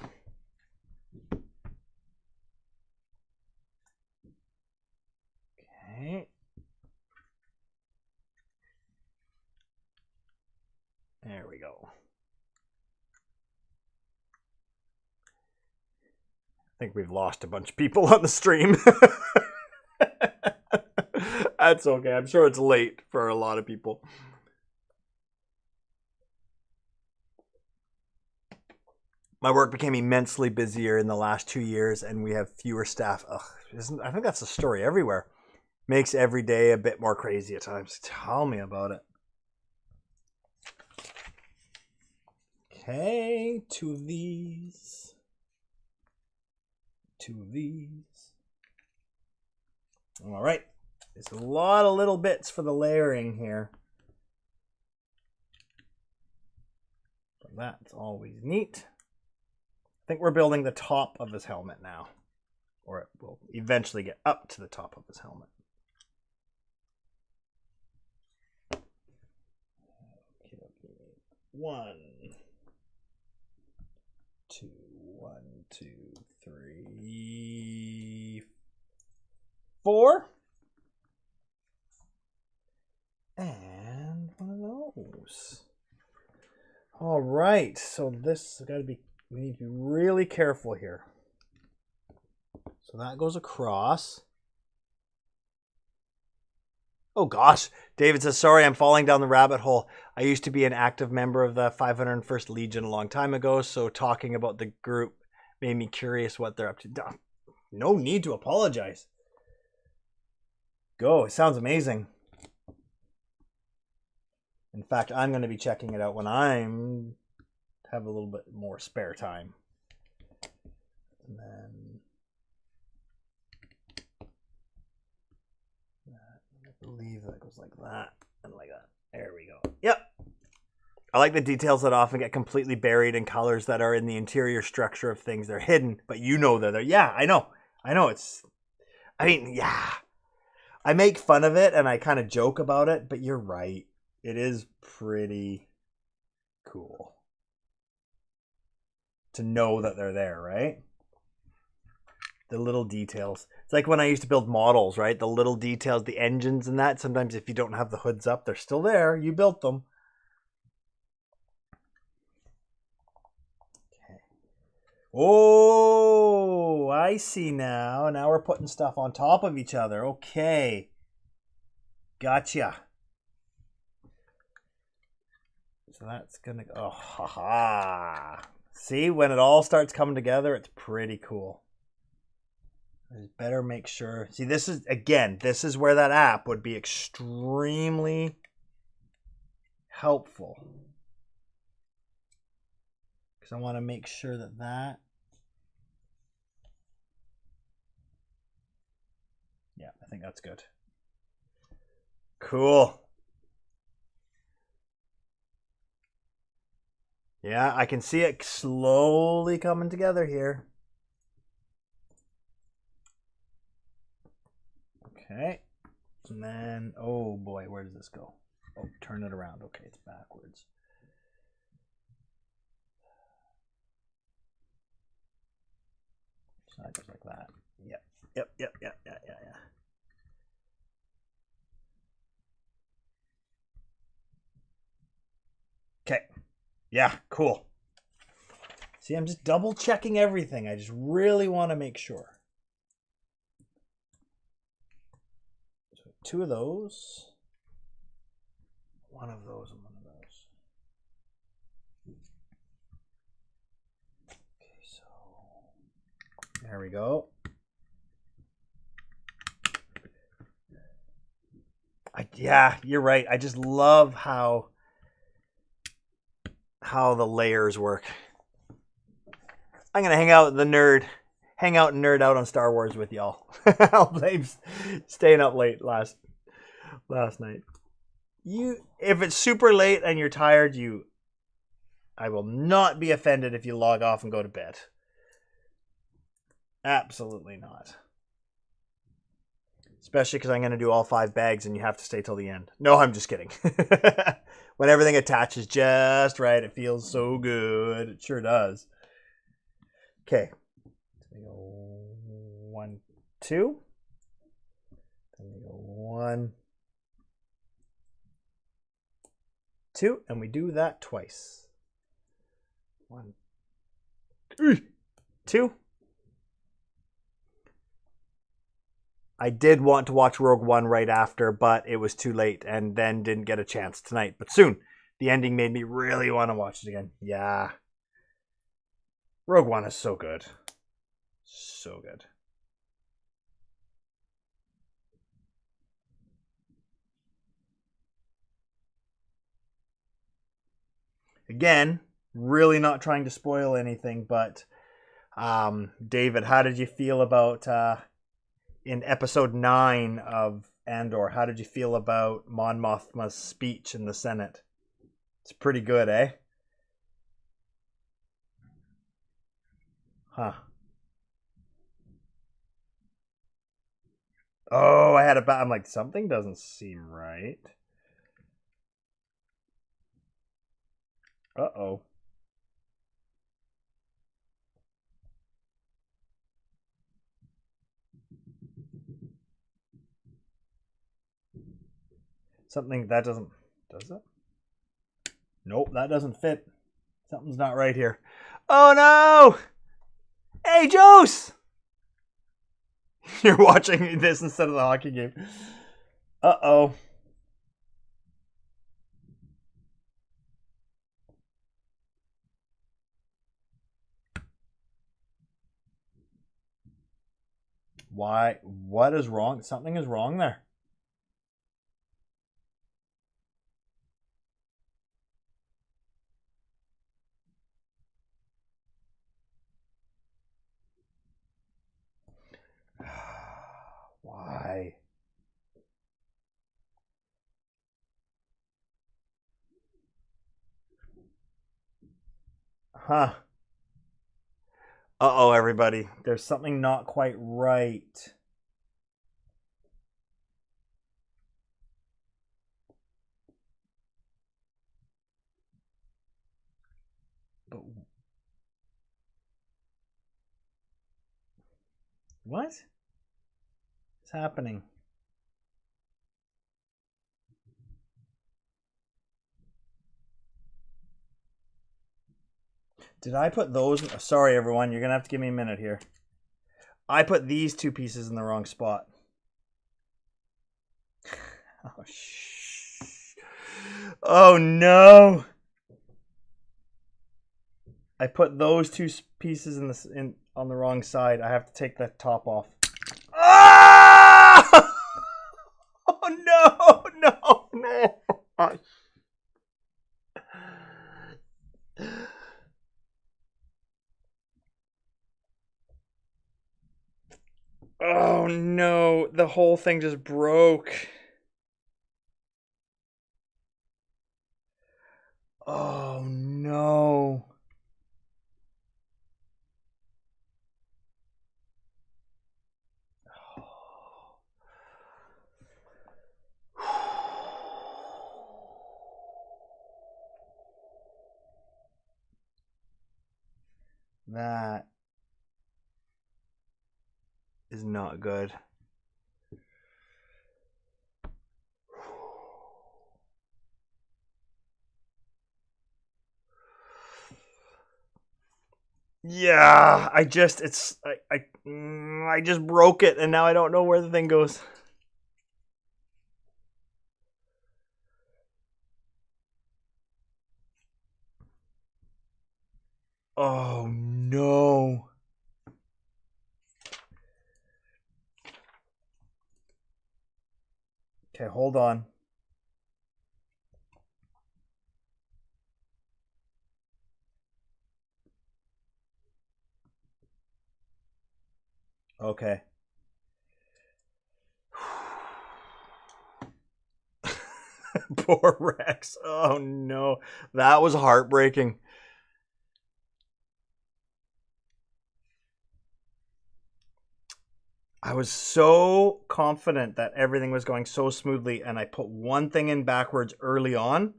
Okay. There we go. I think we've lost a bunch of people on the stream. That's okay. I'm sure it's late for a lot of people. My work became immensely busier in the last 2 years, and we have fewer staff. I think that's the story everywhere. Makes every day a bit more crazy at times. Tell me about it. Okay, 2 of these. 2 of these. All right. There's a lot of little bits for the layering here. So that's always neat. I think we're building the top of his helmet now. Or it will eventually get up to the top of his helmet. Okay. 1, 2, 1, 2, 3, 4. And one of those. All right, so this has got to be, we need to be really careful here. So that goes across. Oh gosh, David says, sorry, I'm falling down the rabbit hole. I used to be an active member of the 501st Legion a long time ago, so talking about the group made me curious what they're up to. No need to apologize. Go, it sounds amazing. In fact, I'm going to be checking it out when I'm have a little bit more spare time. And then I believe that goes like that and like that. There we go. Yep. I like the details that often get completely buried in colors that are in the interior structure of things. They're hidden, but you know they're there. Yeah, I know. Yeah. I make fun of it and I kind of joke about it, but you're right. It is pretty cool to know that they're there, right? The little details. It's like when I used to build models, right? The little details, the engines and that. Sometimes if you don't have the hoods up, they're still there. You built them. Okay. Oh, I see now. Now we're putting stuff on top of each other. Okay. Gotcha. So that's gonna go. Oh, haha. See, when it all starts coming together, it's pretty cool. I better make sure. See, this is where that app would be extremely helpful. Because I want to make sure that. Yeah, I think that's good. Cool. Yeah, I can see it slowly coming together here. Okay. And then, oh boy, where does this go? Oh, turn it around. Okay, it's backwards. So that goes like that. Yep. Okay. Yeah, cool. See, I'm just double checking everything. I just really want to make sure. So 2 of those. 1 of those and 1 of those. Okay, so there we go. Yeah, you're right. I just love how the layers work. I'm gonna hang out and nerd out on Star Wars with y'all. I'll blame staying up late last night. If it's super late and you're tired, I will not be offended if you log off and go to bed. Absolutely not. Especially because I'm going to do all 5 bags and you have to stay till the end. No, I'm just kidding. When everything attaches just right, it feels so good. It sure does. Okay. So we go 1, 2. Then we go 1, 2. And we do that twice. 1, 2. I did want to watch Rogue One right after, but it was too late and then didn't get a chance tonight. But soon, the ending made me really want to watch it again. Yeah. Rogue One is so good. So good. Again, really not trying to spoil anything, but David, how did you feel about... in episode 9 of Andor, how did you feel about Mon Mothma's speech in the Senate? It's pretty good, eh? Huh. Oh, I'm like, something doesn't seem right. Uh-oh. Something that doesn't... Does it? Nope, that doesn't fit. Something's not right here. Oh, no! Hey, Jose! You're watching this instead of the hockey game. Uh-oh. Why? What is wrong? Something is wrong there. Why? Huh. Uh-oh, everybody. There's something not quite right. But what is happening? Did I put those? Sorry, everyone. You're going to have to give me a minute here. I put these two pieces in the wrong spot. Oh, oh no. I put those two pieces on the wrong side. I have to take the top off. Ah! Oh no, no. Oh no, the whole thing just broke. Oh no. That is not good. Yeah, I just broke it and now I don't know where the thing goes. Oh no. Okay, hold on. Okay. Poor Rex. Oh no. That was heartbreaking. I was so confident that everything was going so smoothly, and I put one thing in backwards early on.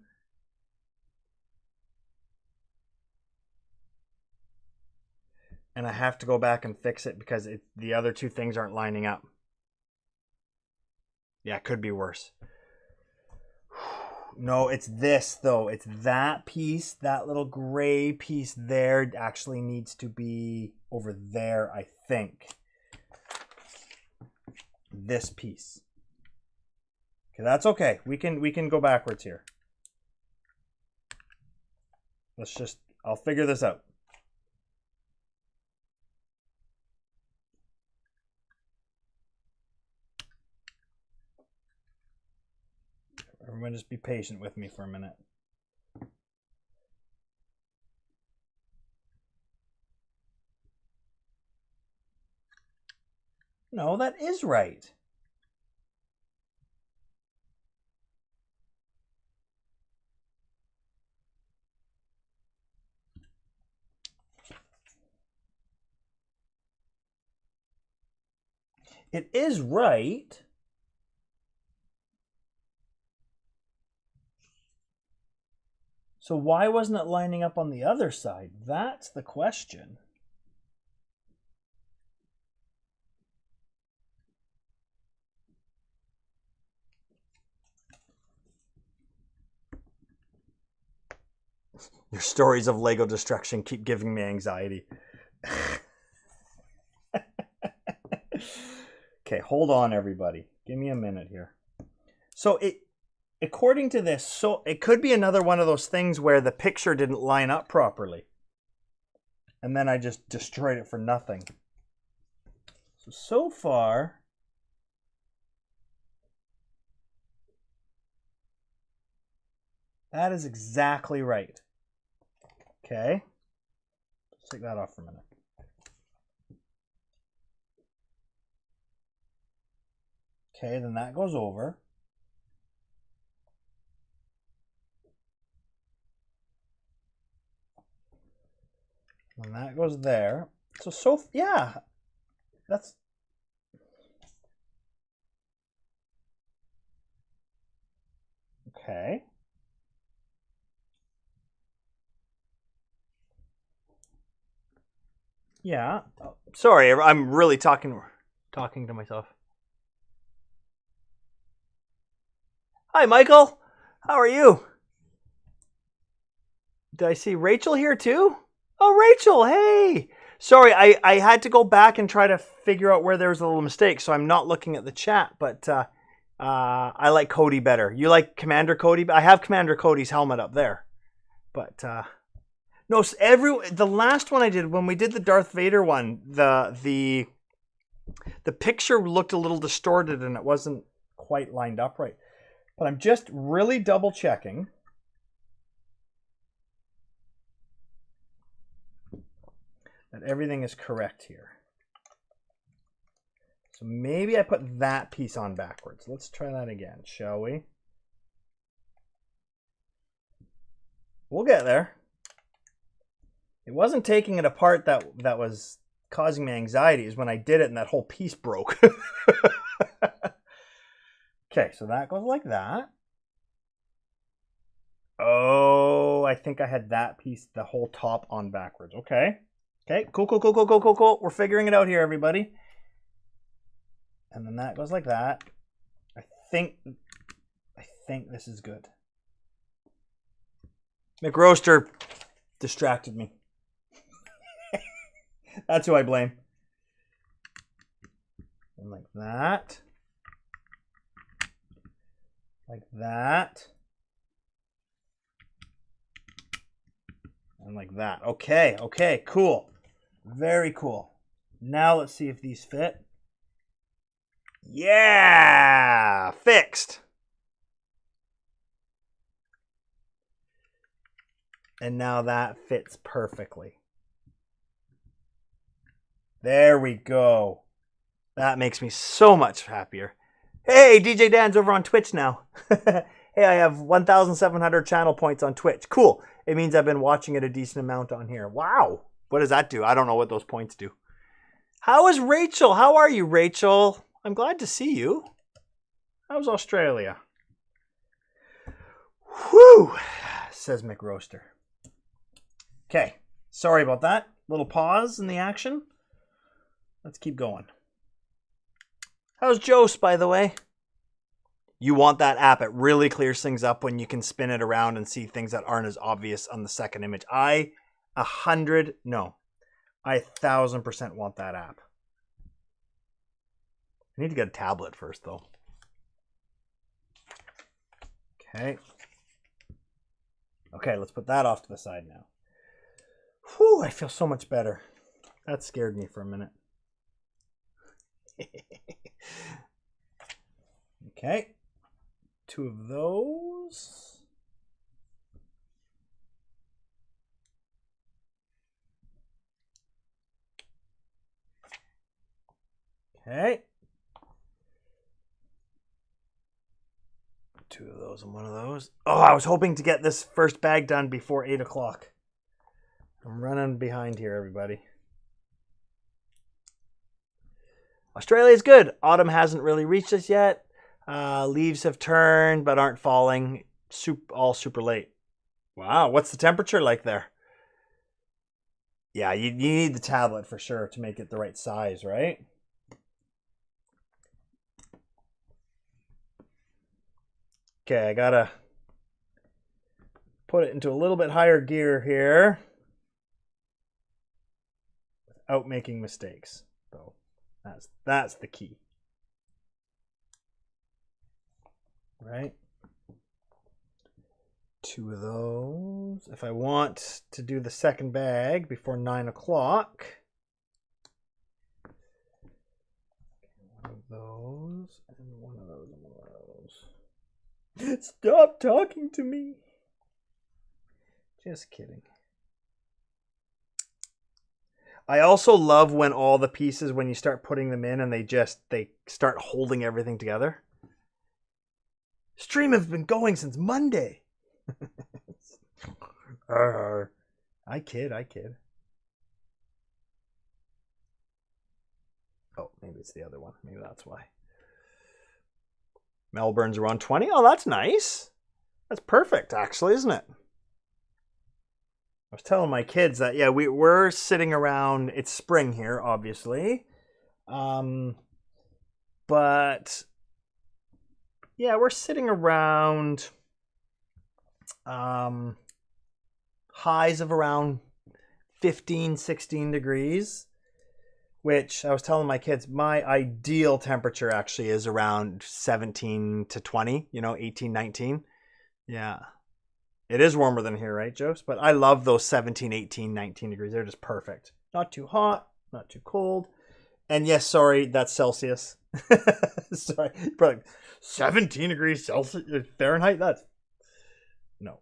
And I have to go back and fix it because the other two things aren't lining up. Yeah, it could be worse. No, it's this, though. It's that piece, that little gray piece there actually needs to be over there, I think. This piece. Okay, that's okay. We can go backwards here. I'll figure this out. Everyone just be patient with me for a minute. No, that is right. It is right. So why wasn't it lining up on the other side? That's the question. Your stories of Lego destruction keep giving me anxiety. Okay, hold on, everybody. Give me a minute here. So according to this, so it could be another one of those things where the picture didn't line up properly. And then I just destroyed it for nothing. So far, that is exactly right. Okay. Let's take that off for a minute. Okay, then that goes over. And that goes there. So yeah, that's... Okay. Yeah. Oh, sorry, I'm really talking to myself. Hi, Michael. How are you? Did I see Rachel here too? Oh, Rachel, hey. Sorry, I had to go back and try to figure out where there was a little mistake, so I'm not looking at the chat, but I like Cody better. You like Commander Cody? I have Commander Cody's helmet up there. But no, the last one I did, when we did the Darth Vader one, the picture looked a little distorted and it wasn't quite lined up right. But I'm just really double checking. That everything is correct here. So maybe I put that piece on backwards. Let's try that again, shall we? We'll get there. It wasn't taking it apart that was causing me anxiety. Is when I did it and that whole piece broke. Okay, so that goes like that. Oh, I think I had that piece, the whole top on backwards. Okay. Okay, cool. We're figuring it out here, everybody. And then that goes like that. I think this is good. McRoaster distracted me. That's who I blame. And like that. Like that. And like that. Okay, cool. Very cool. Now let's see if these fit. Yeah! Fixed. And now that fits perfectly. There we go. That makes me so much happier. Hey, DJ Dan's over on Twitch now. Hey, I have 1,700 channel points on Twitch. Cool. It means I've been watching it a decent amount on here. Wow. What does that do? I don't know what those points do. How is Rachel? How are you, Rachel? I'm glad to see you. How's Australia? Whew, says McRoaster. Okay. Sorry about that. Little pause in the action. Let's keep going. How's Jose, by the way? You want that app. It really clears things up when you can spin it around and see things that aren't as obvious on the second image. I 1,000% want that app. I need to get a tablet first, though. Okay. Okay, let's put that off to the side now. Whew, I feel so much better. That scared me for a minute. Okay. 2 of those. Okay. 2 of those and 1 of those. Oh, I was hoping to get this first bag done before 8 o'clock. I'm running behind here, everybody. Australia's good. Autumn hasn't really reached us yet. Leaves have turned but aren't falling. All super late. Wow, what's the temperature like there? Yeah, you need the tablet for sure to make it the right size, right? Okay, I gotta put it into a little bit higher gear here without making mistakes. So that's the key. right? 2 of those. If I want to do the second bag before 9 o'clock, 1 of those, and 1 of those, and 1 of those. Stop talking to me. Just kidding. I also love when all the pieces, when you start putting them in and they start holding everything together. Stream has been going since Monday. I kid. Oh, maybe it's the other one. Maybe that's why. Melbourne's around 20. Oh, that's nice. That's perfect, actually, isn't it? I was telling my kids that, yeah, we're sitting around, it's spring here, obviously. But, yeah, we're sitting around highs of around 15, 16 degrees, which I was telling my kids, my ideal temperature actually is around 17 to 20, 18, 19. Yeah. It is warmer than here, right, Jose? But I love those 17, 18, 19 degrees. They're just perfect. Not too hot, not too cold. And yes, sorry, that's Celsius. Sorry, probably 17 degrees Celsius, Fahrenheit? That's... No.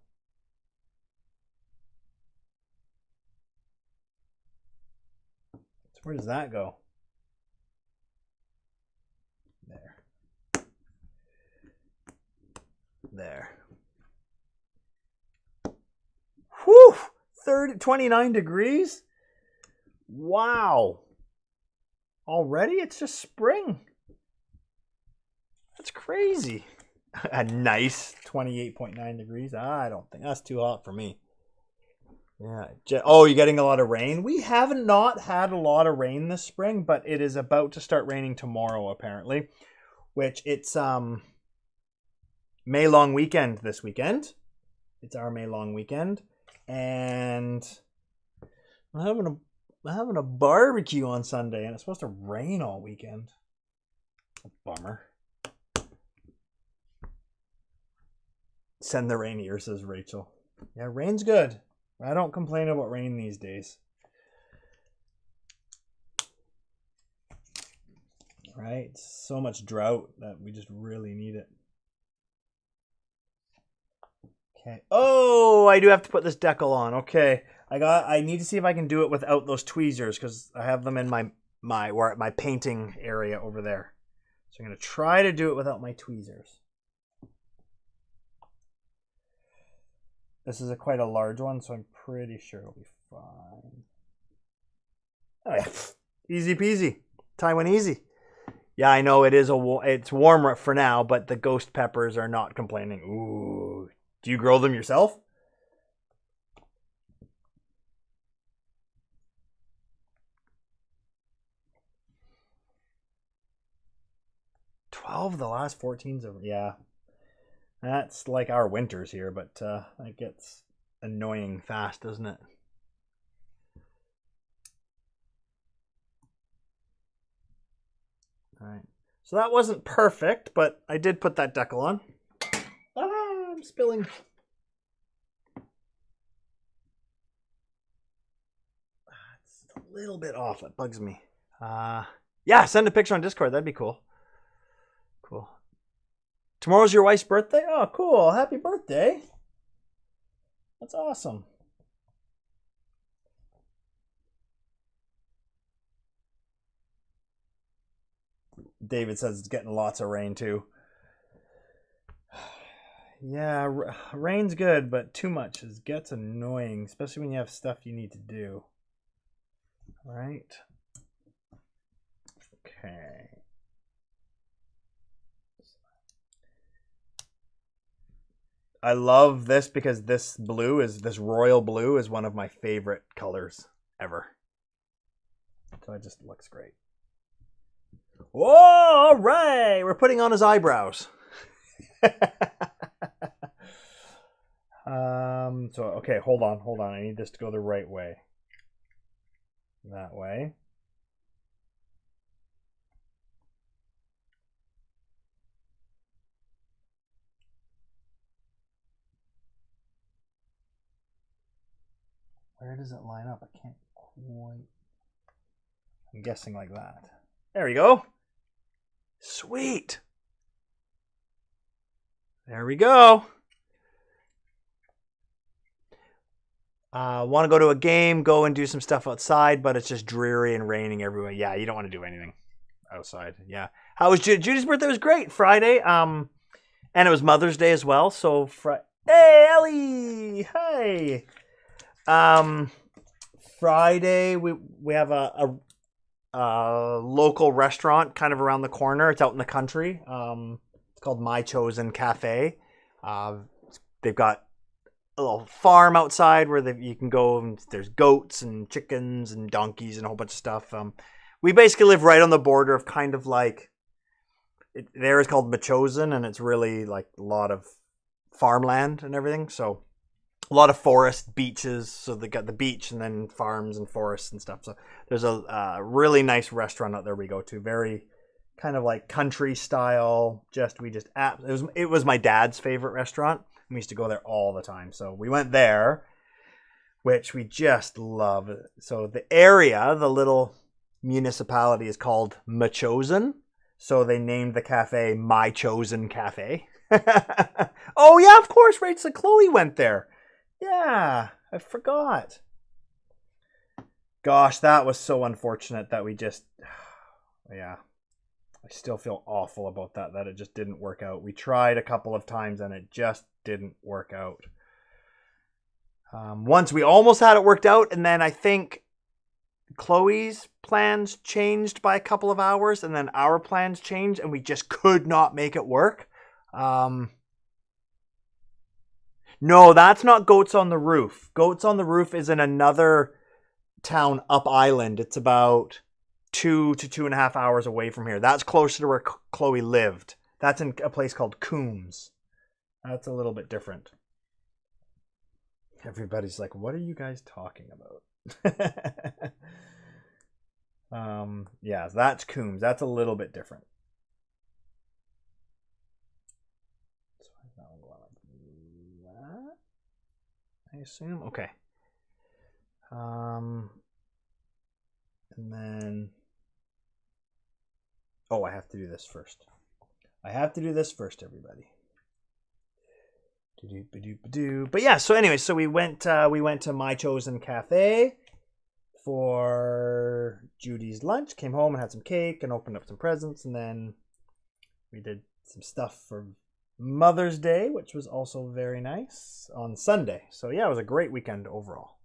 So where does that go? There. Whew! 29 degrees? Wow. Already? It's just spring. That's crazy. A nice 28.9 degrees. I don't think that's too hot for me. Yeah. Oh, you're getting a lot of rain? We have not had a lot of rain this spring, but it is about to start raining tomorrow, apparently. Which it's May long weekend this weekend. It's our May long weekend. And I'm having a barbecue on Sunday, and it's supposed to rain all weekend. A bummer. Send the rain here, says Rachel. Yeah, rain's good. I don't complain about rain these days. Right? So much drought that we just really need it. Okay. Oh, I do have to put this decal on. Okay. I need to see if I can do it without those tweezers because I have them in my painting area over there. So I'm going to try to do it without my tweezers. This is quite a large one, so I'm pretty sure it'll be fine. Oh yeah, easy peasy. Taiwanese. Yeah, I know it's warmer for now, but the ghost peppers are not complaining. Ooh. Do you grow them yourself? The last 14's over. Yeah. That's like our winters here, but it gets annoying fast, doesn't it? All right. So that wasn't perfect, but I did put that decal on. Ah, I'm spilling. It's a little bit off. It bugs me. Yeah, send a picture on Discord. That'd be cool. Cool. Tomorrow's your wife's birthday? Oh, cool. Happy birthday. That's awesome. David says it's getting lots of rain too. Yeah, rain's good, but too much gets annoying, especially when you have stuff you need to do. All right. Okay. I love this because this royal blue is one of my favorite colors ever. So it just looks great. Whoa, all right. We're putting on his eyebrows. So, okay, hold on. I need this to go the right way. That way. Where does it line up? I can't quite. I'm guessing like that. There we go. Sweet. There we go. Want to go to a game, go and do some stuff outside, but it's just dreary and raining everywhere. Yeah, you don't want to do anything outside. Yeah. How was Judy's birthday? Was great. Friday. And it was Mother's Day as well. So, hey, Ellie. Hey. Friday we have a local restaurant kind of around the corner. It's out in the country. It's called My Chosen Cafe. They've got a little farm outside where you can go, and there's goats and chickens and donkeys and a whole bunch of stuff. We basically live right on the border of kind of like, there is called Machosen, and it's really like a lot of farmland and everything. So a lot of forest, beaches. So they got the beach and then farms and forests and stuff. So there's a really nice restaurant out there we go to. Very kind of like country style. It was my dad's favorite restaurant. We used to go there all the time. So we went there, which we just love. So the area, the little municipality is called Machosen. So they named the cafe My Chosen Cafe. Oh, yeah, of course, Rachel. Chloe went there. Yeah, I forgot. Gosh, that was so unfortunate that we just... Yeah. I still feel awful about that it just didn't work out. We tried a couple of times and it just didn't work out. Once we almost had it worked out, and then I think Chloe's plans changed by a couple of hours, and then our plans changed, and we just could not make it work. No, that's not Goats on the Roof. Goats on the Roof is in another town up island. It's about 2 to 2.5 hours away from here. That's closer to where Chloe lived. That's in a place called Coombs. That's a little bit different. Everybody's like, what are you guys talking about? Yeah, that's Coombs. That's a little bit different. I assume. Okay. And then... Oh, I have to do this first. Everybody. But yeah, so anyway, so we went to My Chosen Cafe for Judy's lunch, came home and had some cake and opened up some presents, and then we did some stuff for Mother's Day, which was also very nice, on Sunday. So yeah, it was a great weekend overall.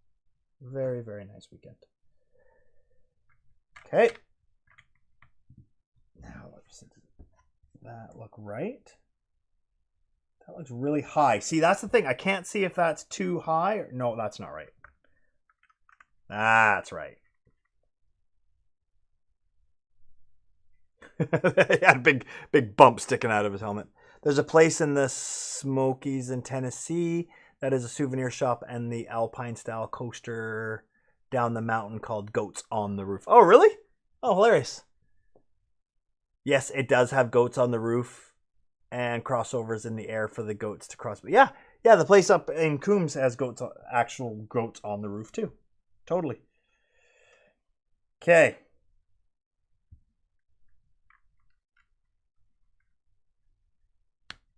Very, very nice weekend. Okay. Now, does that look right? That looks really high. See, that's the thing. I can't see if that's too high. No, that's not right. That's right. He had a big bump sticking out of his helmet. There's a place in the Smokies in Tennessee that is a souvenir shop and the Alpine style coaster down the mountain called Goats on the Roof. Oh, really? Oh, hilarious. Yes, it does have Goats on the Roof and crossovers in the air for the goats to cross. But yeah, the place up in Coombs has actual goats on the roof too. Totally. Okay.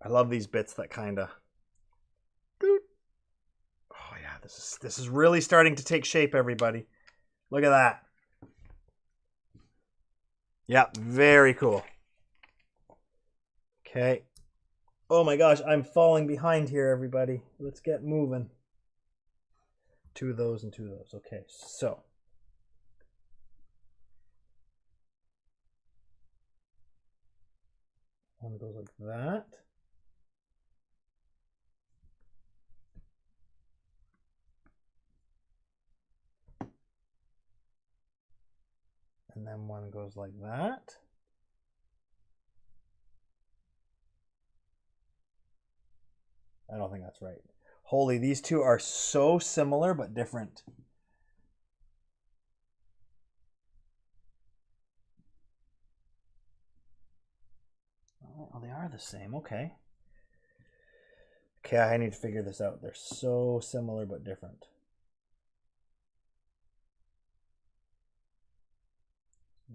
I love these bits that kind of... Oh yeah, this is really starting to take shape, everybody. Look at that. Yeah, very cool. Okay. Oh my gosh, I'm falling behind here, everybody. Let's get moving. 2 of those and 2 of those. Okay, so. One goes like that. And then one goes like that. I don't think that's right. Holy, these two are so similar but different. Oh, they are the same. Okay. Okay, I need to figure this out. They're so similar but different.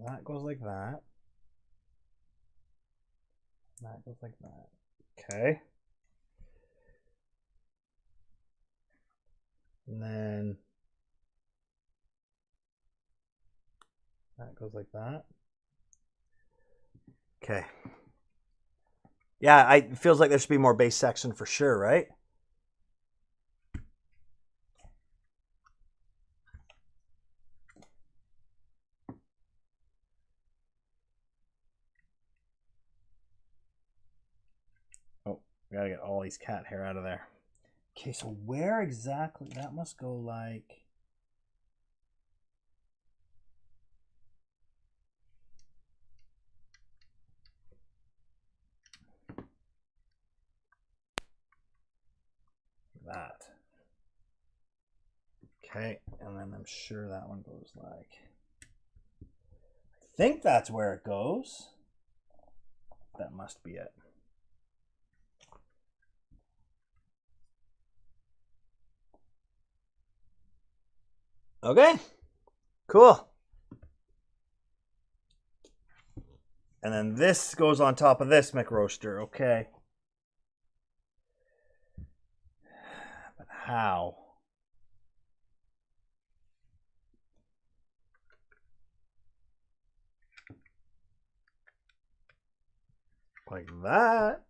That goes like that. That goes like that. Okay. And then that goes like that. Okay. Yeah, it feels like there should be more bass section for sure, right? Oh, we gotta get all these cat hair out of there. Okay, so where exactly? That must go like... that. Okay, and then I'm sure that one goes like... I think that's where it goes. That must be it. Okay, cool. And then this goes on top of this McRoaster, okay. But how? Like that.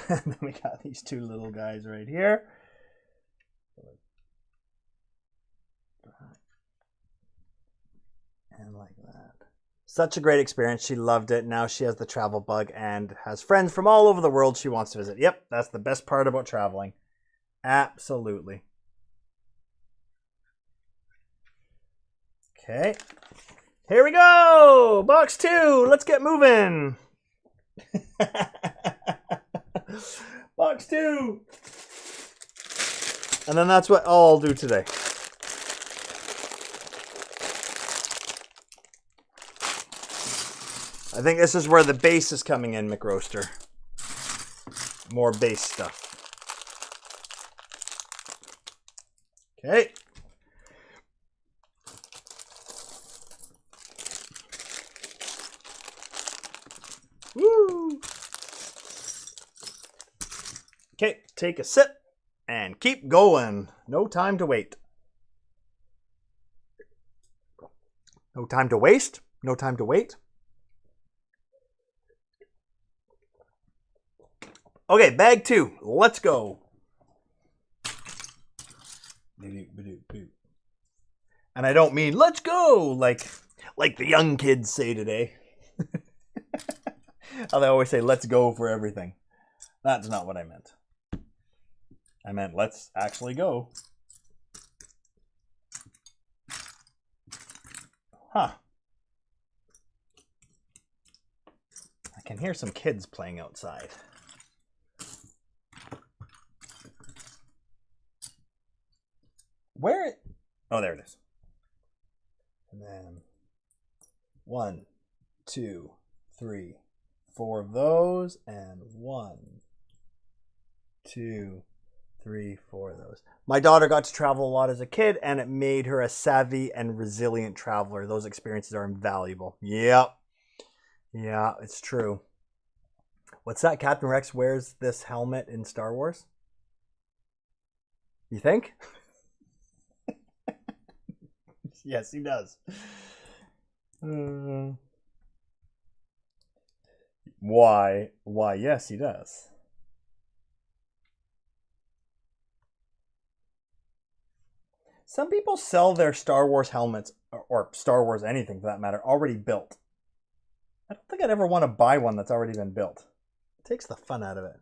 And then we got these two little guys right here. And like that. Such a great experience. She loved it. Now she has the travel bug and has friends from all over the world she wants to visit. Yep, that's the best part about traveling. Absolutely. Okay. Here we go. Box 2. Let's get moving. Box 2. And then that's what I'll do today. I think this is where the bass is coming in, McRoaster. More bass stuff. Okay. Woo! Okay, take a sip and keep going. No time to wait. No time to waste. No time to wait. Okay, bag 2. Let's go. And I don't mean let's go like the young kids say today. How they always say let's go for everything. That's not what I meant. I meant let's actually go. Huh. I can hear some kids playing outside. Where? Oh, there it is. And then 1, 2, 3, 4 of those, and 1, 2, 3, 4 of those. My daughter got to travel a lot as a kid, and it made her a savvy and resilient traveler. Those experiences are invaluable. Yep. Yeah, it's true. What's that? Captain Rex wears this helmet in Star Wars? You think? Yes, he does. Why? Why, yes, he does. Some people sell their Star Wars helmets, or Star Wars anything for that matter, already built. I don't think I'd ever want to buy one that's already been built. It takes the fun out of it.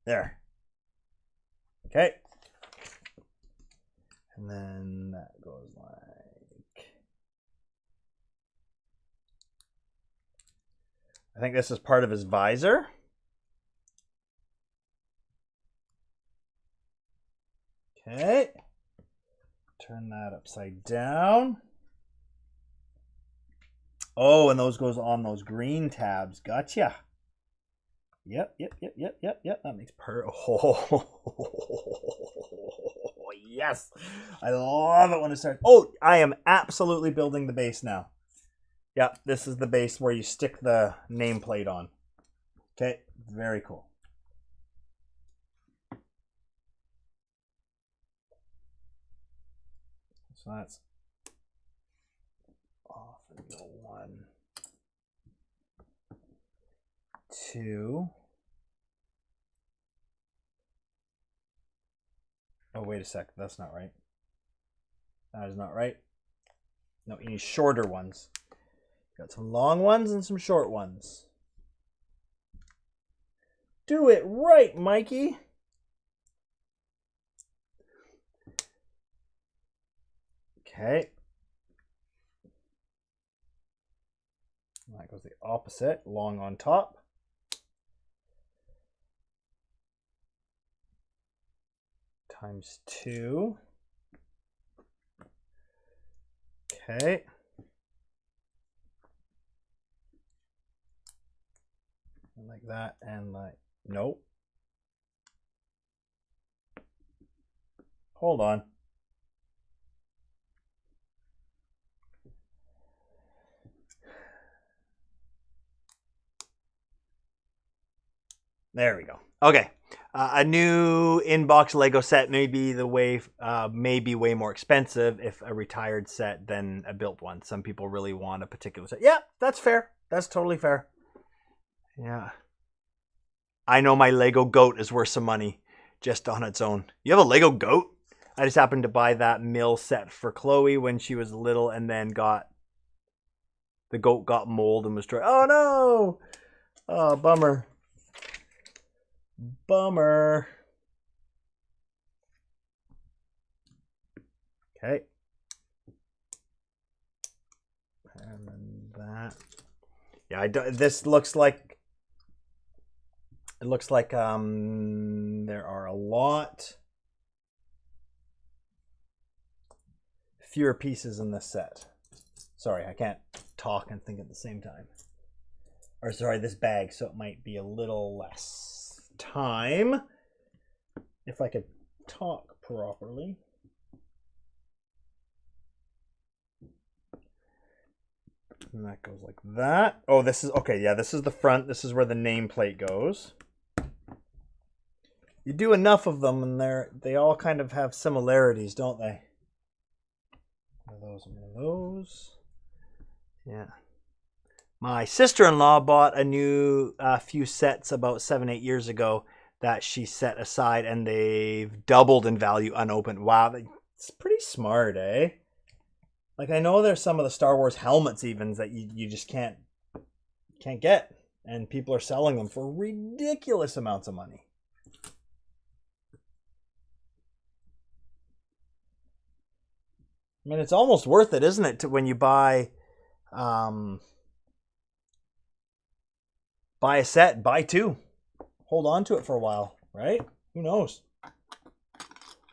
There. Okay. And then that goes like... I think this is part of his visor. Okay. Turn that upside down. Oh, and those goes on those green tabs. Gotcha. Yep. That makes oh, yes. I love it when it starts. Oh, I am absolutely building the base now. Yep, this is the base where you stick the nameplate on. Okay, very cool. So that's off and go 1, 2. Oh, wait a sec. That's not right. That is not right. No, you need shorter ones. Got some long ones and some short ones. Do it right, Mikey. Okay. That goes the opposite, long on top. Times 2. Okay. Like that and like, nope. Hold on. There we go. Okay. A new inbox Lego set may be way more expensive if a retired set than a built one. Some people really want a particular set. Yeah, that's fair. That's totally fair. Yeah. I know my Lego goat is worth some money just on its own. You have a Lego goat? I just happened to buy that mill set for Chloe when she was little, and then the goat got mold and was destroyed. Oh no! Oh, bummer. Bummer. Okay. And then that. Yeah, this looks like it looks like there are a lot fewer pieces in this set. Sorry, I can't talk and think at the same time. Or sorry, this bag, so it might be a little less time if I could talk properly. And that goes like that. Oh, this is okay. Yeah, this is the front. This is where the nameplate goes. You do enough of them, and they all kind of have similarities, don't they? One of those and one of those. Yeah. My sister-in-law bought a new few sets about 7-8 years ago that she set aside, and they've doubled in value unopened. Wow, it's pretty smart, eh? Like, I know there's some of the Star Wars helmets even that you just can't get, and people are selling them for ridiculous amounts of money. I mean, it's almost worth it, isn't it, when you buy a set, buy 2. Hold on to it for a while, right? Who knows?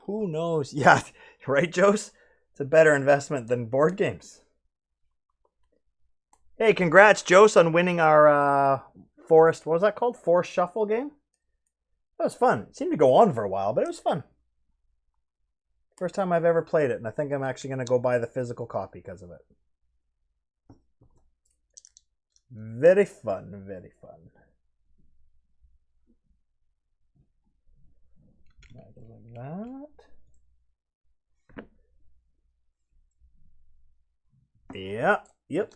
Who knows? Yeah, right, Jose? It's a better investment than board games. Hey, congrats, Jose, on winning our Forest, what was that called? Forest Shuffle game? That was fun. It seemed to go on for a while, but it was fun. First time I've ever played it, and I think I'm actually going to go buy the physical copy because of it. Very fun, very fun. That goes like that. Yeah. Yep.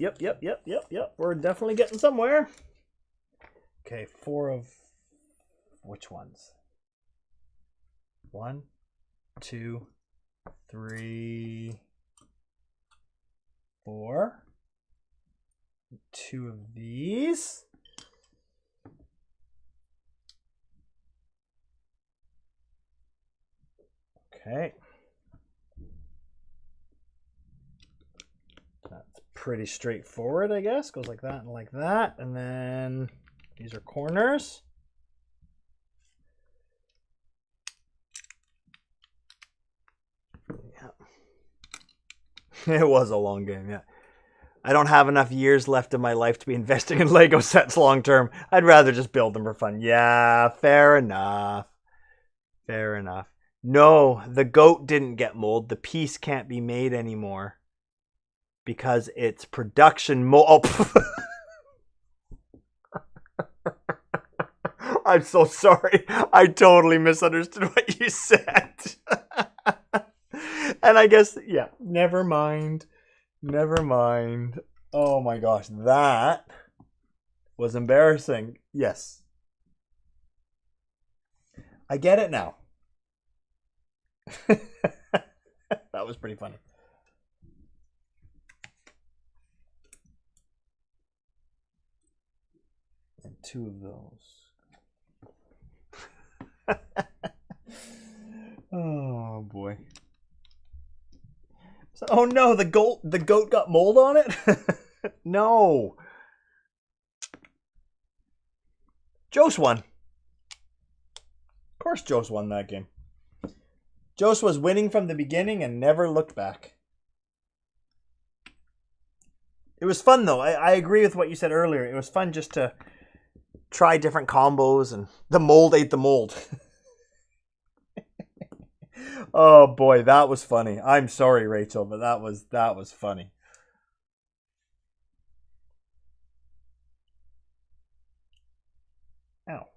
We're definitely getting somewhere. Okay, 4 of which ones? 1, 2, 3, 4. 2 of these. Okay. That's pretty straightforward, I guess. Goes like that and like that. And then these are corners. Yeah. It was a long game, yeah. I don't have enough years left in my life to be investing in Lego sets long term. I'd rather just build them for fun. Yeah, fair enough. Fair enough. No, the goat didn't get mold. The piece can't be made anymore because it's production mold. Oh, I'm so sorry. I totally misunderstood what you said. And I guess, yeah, never mind. Never mind. Oh my gosh, that was embarrassing. Yes. I get it now. That was pretty funny. And 2 of those. Oh boy. So, oh no, the goat got mold on it? No. Jose won. Of course Jose won that game. Jose was winning from the beginning and never looked back. It was fun though. I agree with what you said earlier. It was fun just to try different combos, and the mold ate the mold. Oh boy, that was funny. I'm sorry, Rachel, but that was funny. Ow.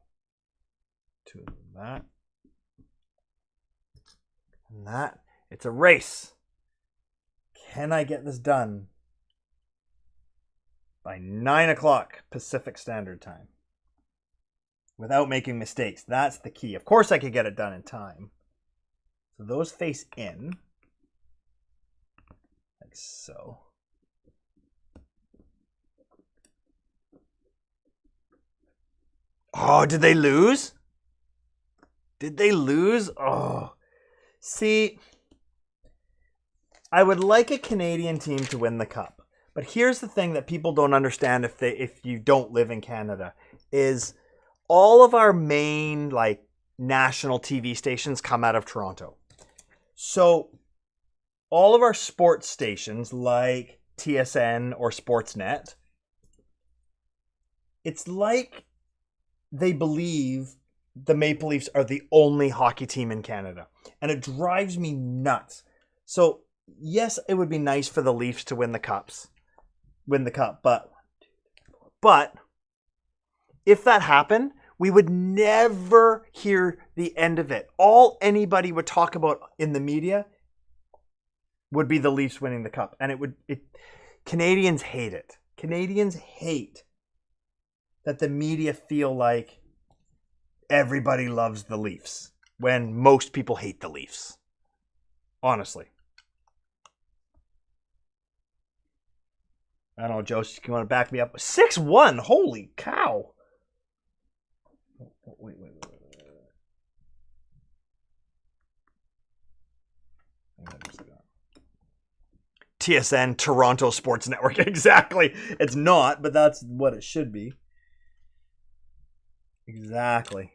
2 of that. And that. It's a race. Can I get this done by 9 o'clock Pacific Standard Time without making mistakes? That's the key. Of course I could get it done in time. So those face in. Like so. Oh, did they lose? Did they lose? Oh. See, I would like a Canadian team to win the cup. But here's the thing that people don't understand if you don't live in Canada is all of our main like national TV stations come out of Toronto. So all of our sports stations like TSN or Sportsnet, it's like they believe the Maple Leafs are the only hockey team in Canada. And it drives me nuts. So yes, it would be nice for the Leafs to win the cup, but if that happened, we would never hear the end of it. All anybody would talk about in the media would be the Leafs winning the cup, and Canadians hate it. Canadians hate that the media feel like everybody loves the Leafs when most people hate the Leafs. Honestly. I don't know, Joseph, you want to back me up? 6-1, holy cow. Wait. TSN, Toronto Sports Network. Exactly. It's not, but that's what it should be. Exactly.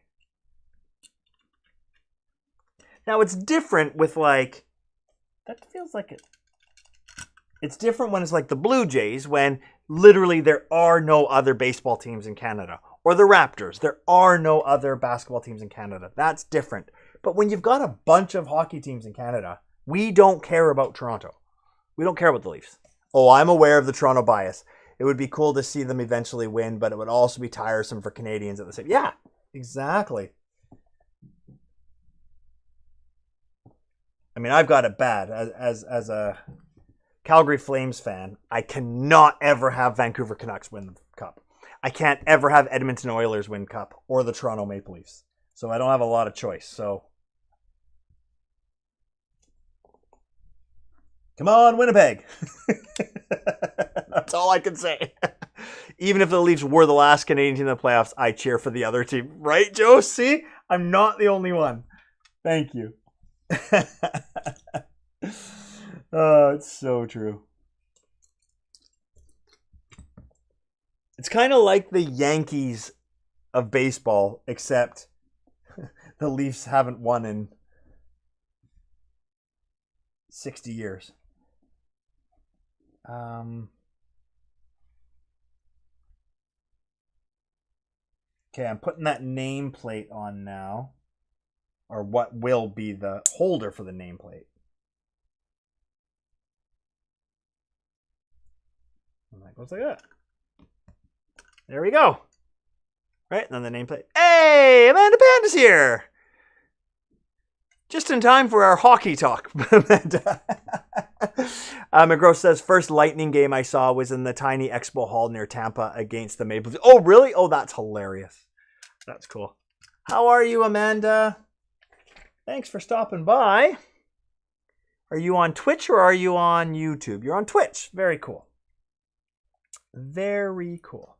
Now it's different with like, that feels like it. It's different when it's like the Blue Jays, when literally there are no other baseball teams in Canada. Or the Raptors. There are no other basketball teams in Canada. That's different. But when you've got a bunch of hockey teams in Canada, we don't care about Toronto. We don't care about the Leafs. Oh, I'm aware of the Toronto bias. It would be cool to see them eventually win, but it would also be tiresome for Canadians at the same. Yeah, exactly. I mean, I've got it bad as a Calgary Flames fan. I cannot ever have Vancouver Canucks win the cup. I can't ever have Edmonton Oilers win cup or the Toronto Maple Leafs. So I don't have a lot of choice. So come on, Winnipeg. That's all I can say. Even if the Leafs were the last Canadian team in the playoffs, I cheer for the other team. Right, Joe? See? I'm not the only one. Thank you. Oh, it's so true. It's kind of like the Yankees of baseball, except the Leafs haven't won in 60 years. Okay, I'm putting that nameplate on now. Or what will be the holder for the nameplate. And that goes like that. There we go. Right, and then the nameplate. Hey, Amanda Panda's here. Just in time for our hockey talk. McGraw says, first Lightning game I saw was in the tiny expo hall near Tampa against the Maple Leafs. Oh, really? Oh, that's hilarious. That's cool. How are you, Amanda? Thanks for stopping by. Are you on Twitch or are you on YouTube? You're on Twitch. Very cool. Very cool.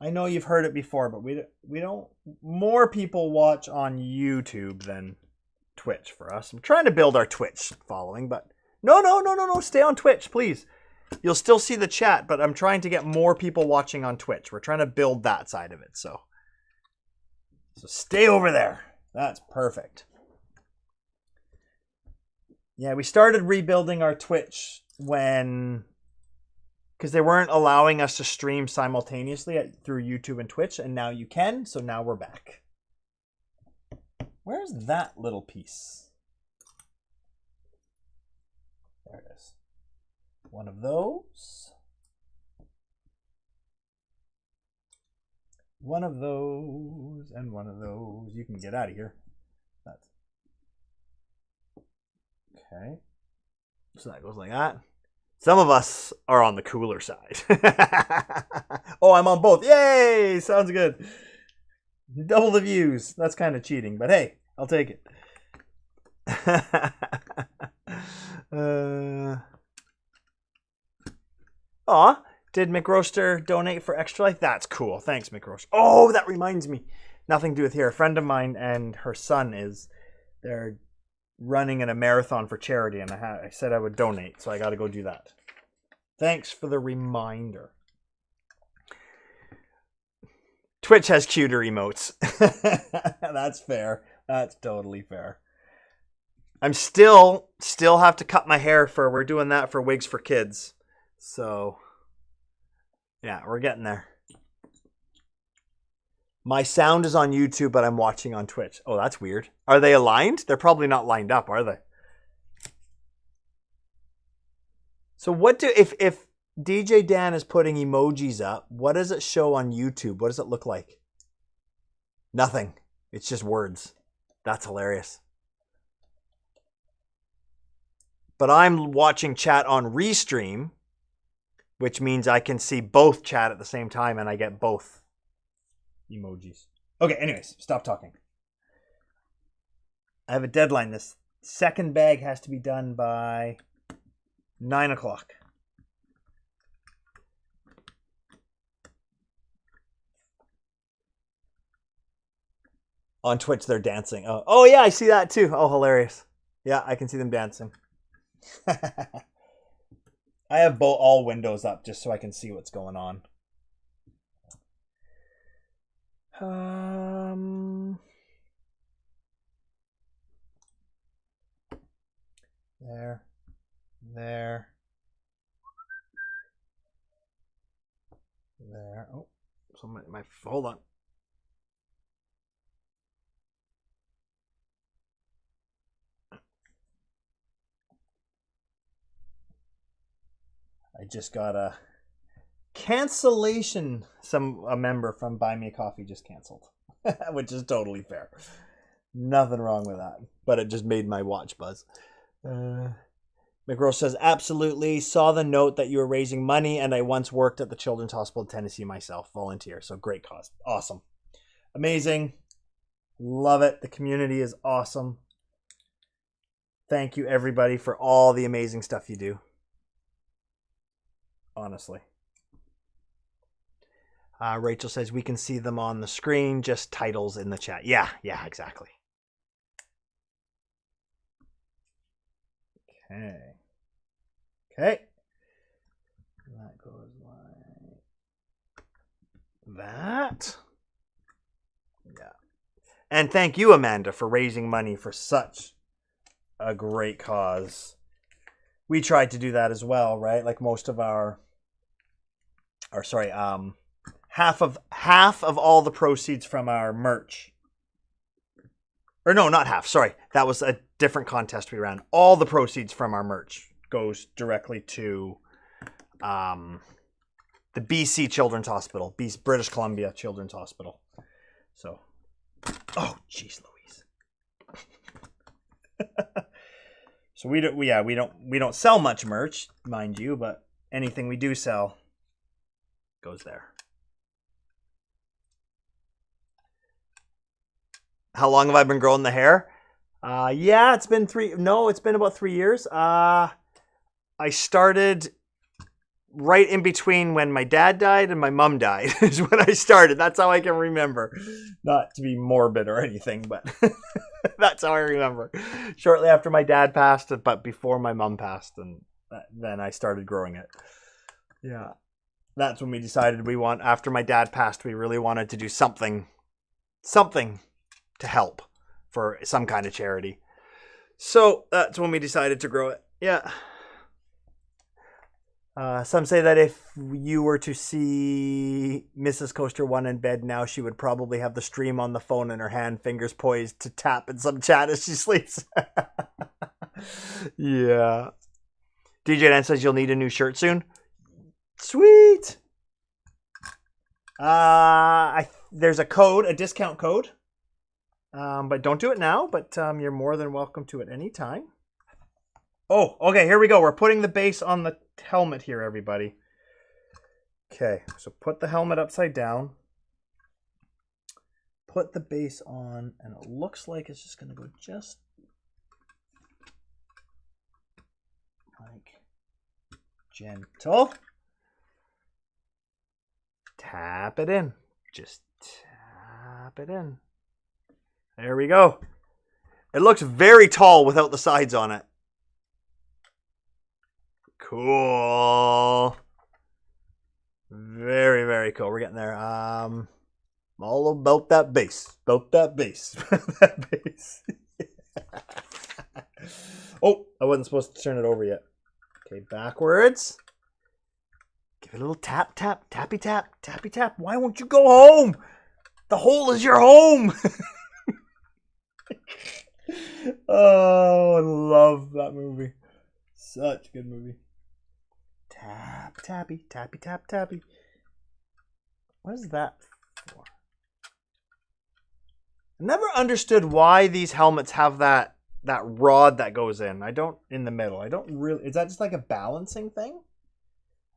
I know you've heard it before, but we don't. More people watch on YouTube than Twitch for us. I'm trying to build our Twitch following, but no. Stay on Twitch, please. You'll still see the chat, but I'm trying to get more people watching on Twitch. We're trying to build that side of it, so stay over there. That's perfect. Yeah, we started rebuilding our Twitch because they weren't allowing us to stream simultaneously through YouTube and Twitch, and now you can, so now we're back. Where's that little piece? There it is. One of those. One of those, and one of those. You can get out of here. That's okay. So that goes like that. Some of us are on the cooler side. Oh, I'm on both. Yay! Sounds good. Double the views. That's kind of cheating, but hey, I'll take it. Aw, did McRoaster donate for Extra Life? That's cool. Thanks, McRoaster. Oh, that reminds me. Nothing to do with here. A friend of mine and her son they're running in a marathon for charity, and I said I would donate, so I got to go do that. Thanks for the reminder. Twitch has cuter emotes. That's fair. That's totally fair. I'm still have to cut my hair we're doing that for Wigs for Kids. So yeah, we're getting there. My sound is on YouTube, but I'm watching on Twitch. Oh, that's weird. Are they aligned? They're probably not lined up, are they? So if DJ Dan is putting emojis up, what does it show on YouTube? What does it look like? Nothing. It's just words. That's hilarious. But I'm watching chat on Restream, which means I can see both chat at the same time and I get both emojis. Okay, anyways, stop talking. I have a deadline. This second bag has to be done by 9 o'clock. On Twitch, they're dancing. Oh yeah, I see that too. Oh, hilarious. Yeah, I can see them dancing. I have all windows up just so I can see what's going on. There. Oh, so my hold on. I just got a cancellation. A member from Buy Me a Coffee just canceled, which is totally fair. Nothing wrong with that, but it just made my watch buzz. McGraw says, absolutely. Saw the note that you were raising money, and I once worked at the Children's Hospital in Tennessee myself. Volunteer. So great cause. Awesome. Amazing. Love it. The community is awesome. Thank you, everybody, for all the amazing stuff you do. Honestly. Rachel says, we can see them on the screen, just titles in the chat. Yeah, exactly. Okay. That goes like that. Yeah. And thank you, Amanda, for raising money for such a great cause. We tried to do that as well, right? Like most of our half of all the proceeds from our merch. Or no, not half. Sorry, that was a different contest we ran. All the proceeds from our merch goes directly to the BC Children's Hospital, British Columbia Children's Hospital. So, oh, jeez, Louise. So we don't sell much merch, mind you, but anything we do sell goes there. How long have I been growing the hair? Yeah, it's been about 3 years. I started right in between when my dad died and my mom died is when I started. That's how I can remember. Not to be morbid or anything, but that's how I remember. Shortly after my dad passed, but before my mom passed, and then I started growing it. Yeah. That's when we decided after my dad passed, we really wanted to do something to help for some kind of charity. So that's when we decided to grow it. Yeah. Some say that if you were to see Mrs. Coaster 1 in bed now, she would probably have the stream on the phone in her hand, fingers poised to tap in some chat as she sleeps. Yeah. DJ Dan says you'll need a new shirt soon. Sweet. There's a discount code. But don't do it now, but you're more than welcome to it anytime. Oh, okay, here we go. We're putting the base on the helmet here, everybody. Okay, so put the helmet upside down. Put the base on, and it looks like it's just going to go just like gentle. Tap it in. Just tap it in. There we go. It looks very tall without the sides on it. Cool. Very, very cool. We're getting there. All about that bass. About that bass. That bass. Oh, I wasn't supposed to turn it over yet. Okay, backwards. Give it a little tap, tap, tappy tap, tappy tap. Why won't you go home? The hole is your home. Oh, I love that movie. Such a good movie. Tap, tappy, tappy, tap, tappy. What is that for? I never understood why these helmets have that rod that goes in the middle. I don't really, is that just like a balancing thing?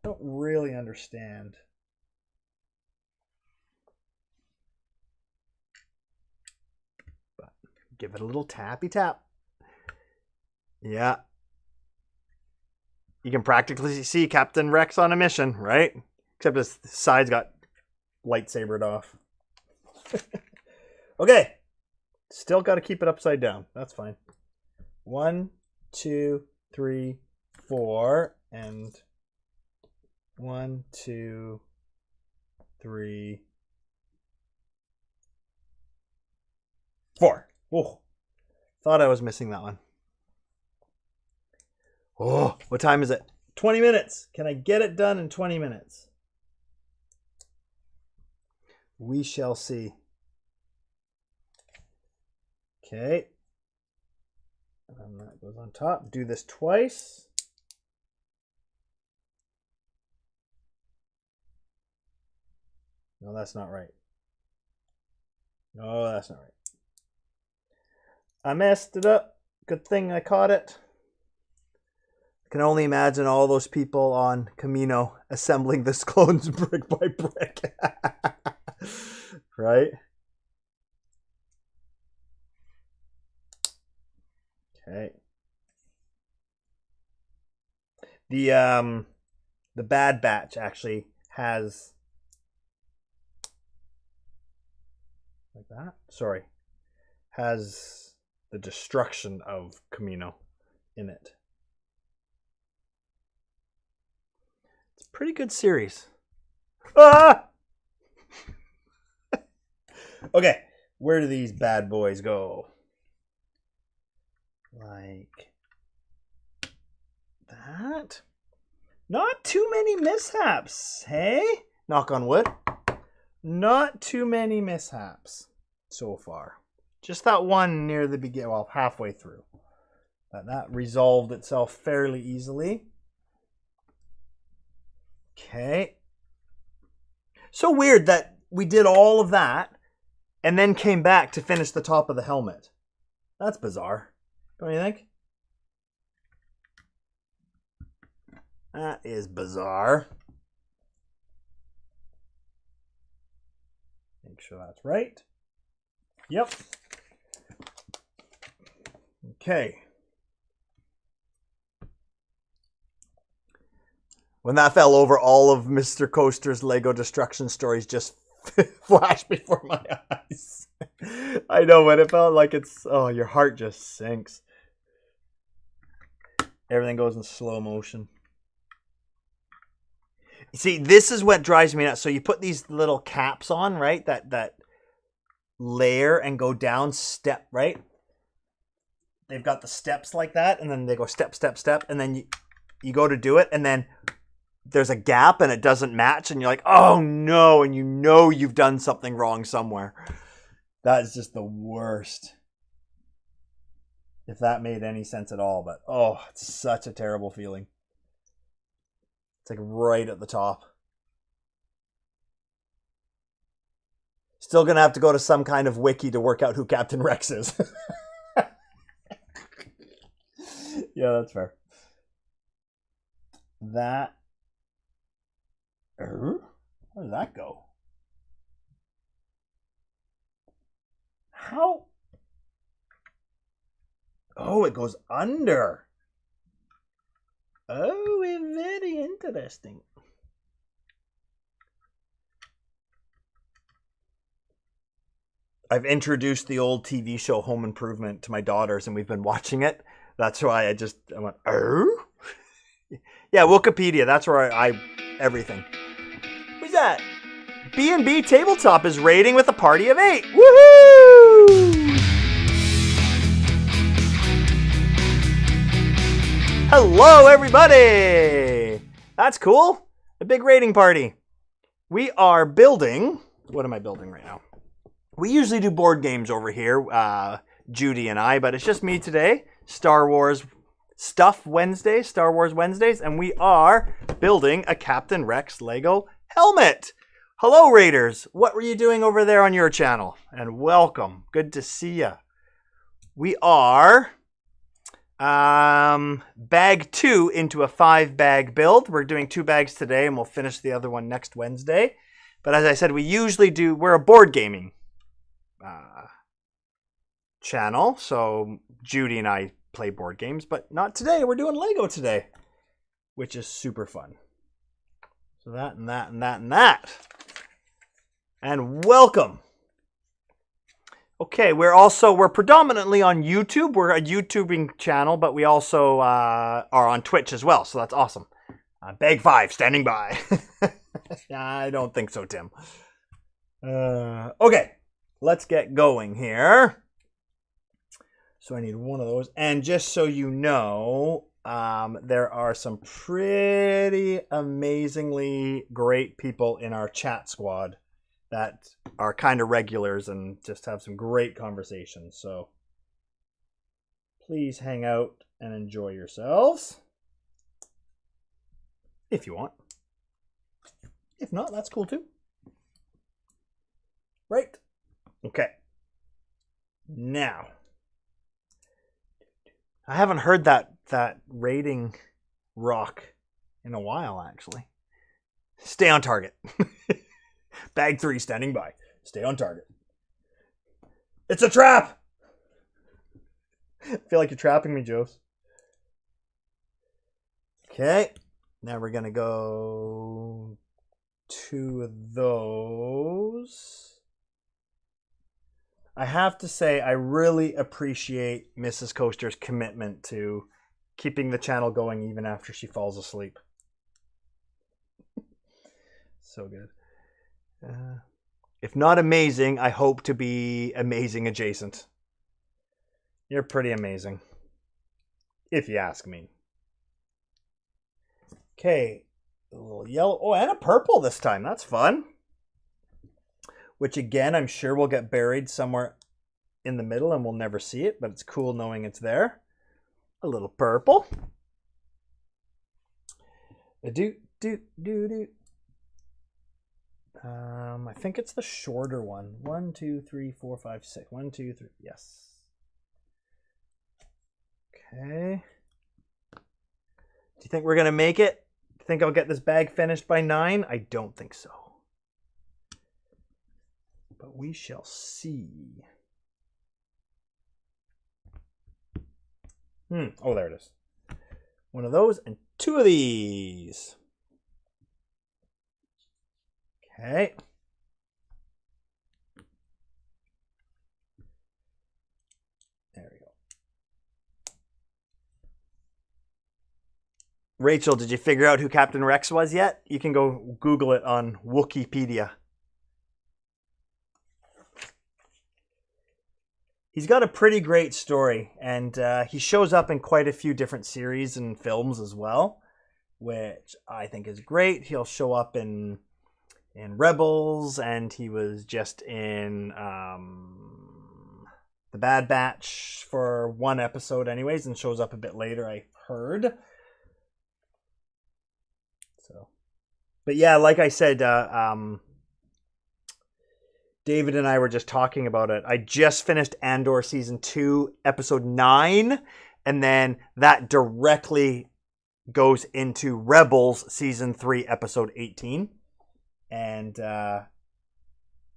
I don't really understand. But give it a little tappy tap. Yeah. You can practically see Captain Rex on a mission, right? Except his sides got lightsabered off. Okay. Still got to keep it upside down. That's fine. 1, 2, 3, 4. And 1, 2, 3, 4. Oh, thought I was missing that one. Oh, what time is it? 20 minutes. Can I get it done in 20 minutes? We shall see. Okay. And that goes on top. Do this twice. No, that's not right. No, that's not right. I messed it up. Good thing I caught it. I can only imagine all those people on Camino assembling this clones brick by brick. Right? Okay. The Bad Batch actually has like that. Sorry. Has the destruction of Camino in it. It's a pretty good series. Ah! Okay, where do these bad boys go? Like that. Not too many mishaps, hey? Knock on wood. Not too many mishaps so far. Just that one near the beginning, well, halfway through. But that resolved itself fairly easily. Okay. So weird that we did all of that and then came back to finish the top of the helmet. That's bizarre. Don't you think? That is bizarre. Make sure that's right. Yep. Okay. When that fell over, all of Mr. Coaster's Lego destruction stories just flashed before my eyes. I know, but it felt like it's, oh, your heart just sinks. Everything goes in slow motion. See, this is what drives me nuts. So you put these little caps on, right? That layer and go down step, right? They've got the steps like that, and then they go step, step, step, and then you go to do it, and then there's a gap and it doesn't match, and you're like, oh no, and you know you've done something wrong somewhere. That is just the worst. If that made any sense at all, but oh, it's such a terrible feeling. It's like right at the top. Still gonna have to go to some kind of wiki to work out who Captain Rex is. Yeah, that's fair. That. Where did that go? How? Oh, it goes under. Oh, it's very interesting. I've introduced the old TV show Home Improvement to my daughters, and we've been watching it. That's why I went, oh? Yeah, Wikipedia, that's where I everything. Who's that? B&B Tabletop is rating with a party of 8. Woohoo! Hello, everybody! That's cool. A big rating party. We are building... What am I building right now? We usually do board games over here, Judy and I, but it's just me today. Star Wars Stuff Wednesday, Star Wars Wednesdays, and we are building a Captain Rex Lego helmet. Hello, Raiders. What were you doing over there on your channel? And welcome. Good to see ya. We are... bag 2 into a 5-bag build. We're doing 2 bags today, and we'll finish the other one next Wednesday. But as I said, we're a board gaming channel, so Judy and I play board games, but not today. We're doing Lego today, which is super fun. So that and that and that and that. And welcome. Okay, we're predominantly on YouTube. We're a YouTubing channel, but we also are on Twitch as well, so that's awesome. Bag 5, standing by. I don't think so, Tim. Okay, let's get going here. So I need one of those. And just so you know, there are some pretty amazingly great people in our chat squad that are kind of regulars and just have some great conversations. So please hang out and enjoy yourselves. If you want. If not, that's cool too. Right. Okay. Now, I haven't heard that rating rock in a while, actually. Stay on target. Bag 3 standing by. Stay on target. It's a trap! I feel like you're trapping me, Jose. Okay. Now we're going to go 2 of those. I have to say, I really appreciate Mrs. Coaster's commitment to keeping the channel going even after she falls asleep. So good. If not amazing, I hope to be amazing adjacent. You're pretty amazing. If you ask me. Okay. A little yellow. Oh, and a purple this time. That's fun. which again, I'm sure will get buried somewhere in the middle and we'll never see it, but it's cool knowing it's there. A little purple. I think it's the shorter one. 1, 2, 3, 4, 5, 6. 1, 2, 3. Yes. Okay. Do you think we're going to make it? Do you think I'll get this bag finished by 9? I don't think so. But we shall see. Oh, there it is. One of those and 2 of these. Okay. There we go. Rachel, did you figure out who Captain Rex was yet? You can go Google it on Wikipedia. He's got a pretty great story, and he shows up in quite a few different series and films as well, which I think is great. He'll show up in Rebels, and he was just in The Bad Batch for 1 episode anyways, and shows up a bit later, I heard. So, but yeah, like I said, David and I were just talking about it. I just finished Andor Season 2, Episode 9, and then that directly goes into Rebels Season 3, Episode 18. And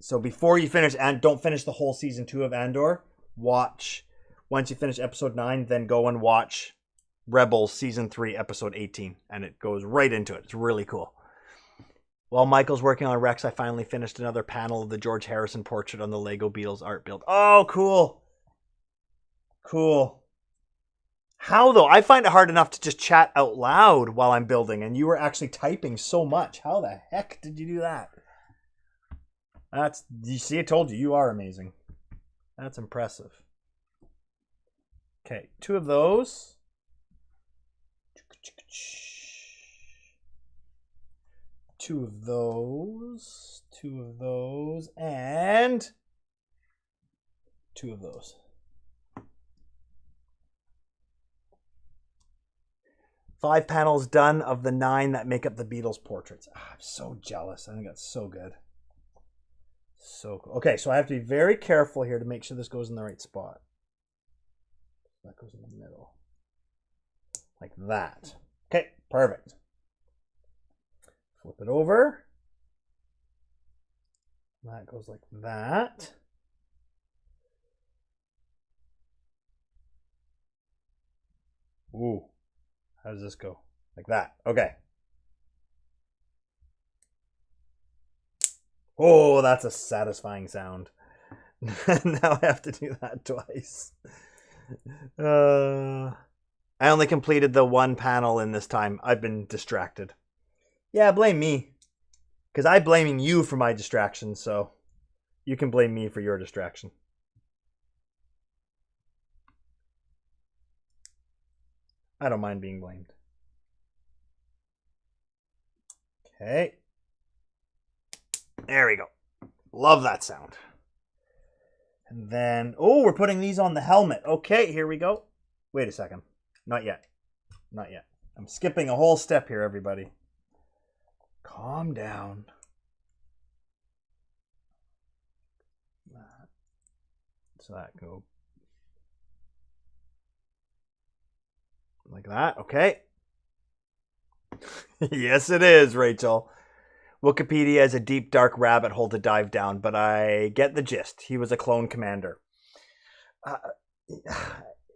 so before you finish, and don't finish the whole Season 2 of Andor, once you finish Episode 9, then go and watch Rebels Season 3, Episode 18. And it goes right into it. It's really cool. While Michael's working on Rex, I finally finished another panel of the George Harrison portrait on the Lego Beatles art build. Oh, cool. Cool. How, though? I find it hard enough to just chat out loud while I'm building, and you were actually typing so much. How the heck did you do that? You see, I told you, you are amazing. That's impressive. Okay, 2 of those. 2 of those, 2 of those, and 2 of those. Five panels done of the 9 that make up the Beatles portraits. I'm so jealous. I think that's so good. So cool. Okay, so I have to be very careful here to make sure this goes in the right spot. That goes in the middle. Like that. Okay, perfect. Flip it over. That goes like that. Ooh. How does this go? Like that. Okay. Oh, that's a satisfying sound. Now I have to do that twice. I only completed the 1 panel in this time. I've been distracted. Yeah, blame me. Because I'm blaming you for my distraction, so you can blame me for your distraction. I don't mind being blamed. Okay. There we go. Love that sound. And then, oh, we're putting these on the helmet. Okay, here we go. Wait a second. Not yet. Not yet. I'm skipping a whole step here, everybody. Calm down. So that go like that. Okay. Yes, it is, Rachel. Wikipedia is a deep, dark rabbit hole to dive down, but I get the gist. He was a clone commander.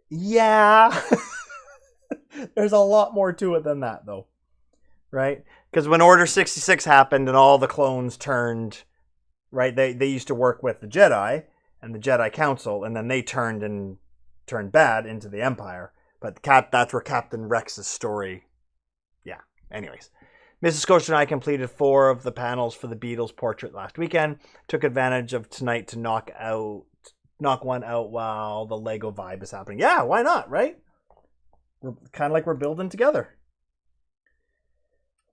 Yeah. There's a lot more to it than that, though. Right? Because when Order 66 happened and all the clones turned, right, they used to work with the Jedi and the Jedi Council, and then they turned bad into the Empire. But that's where Captain Rex's story, yeah. Anyways, Mrs. Scotia and I completed 4 of the panels for the Beatles portrait last weekend. Took advantage of tonight to knock one out while the Lego vibe is happening. Yeah, why not, right? We're kind of like we're building together.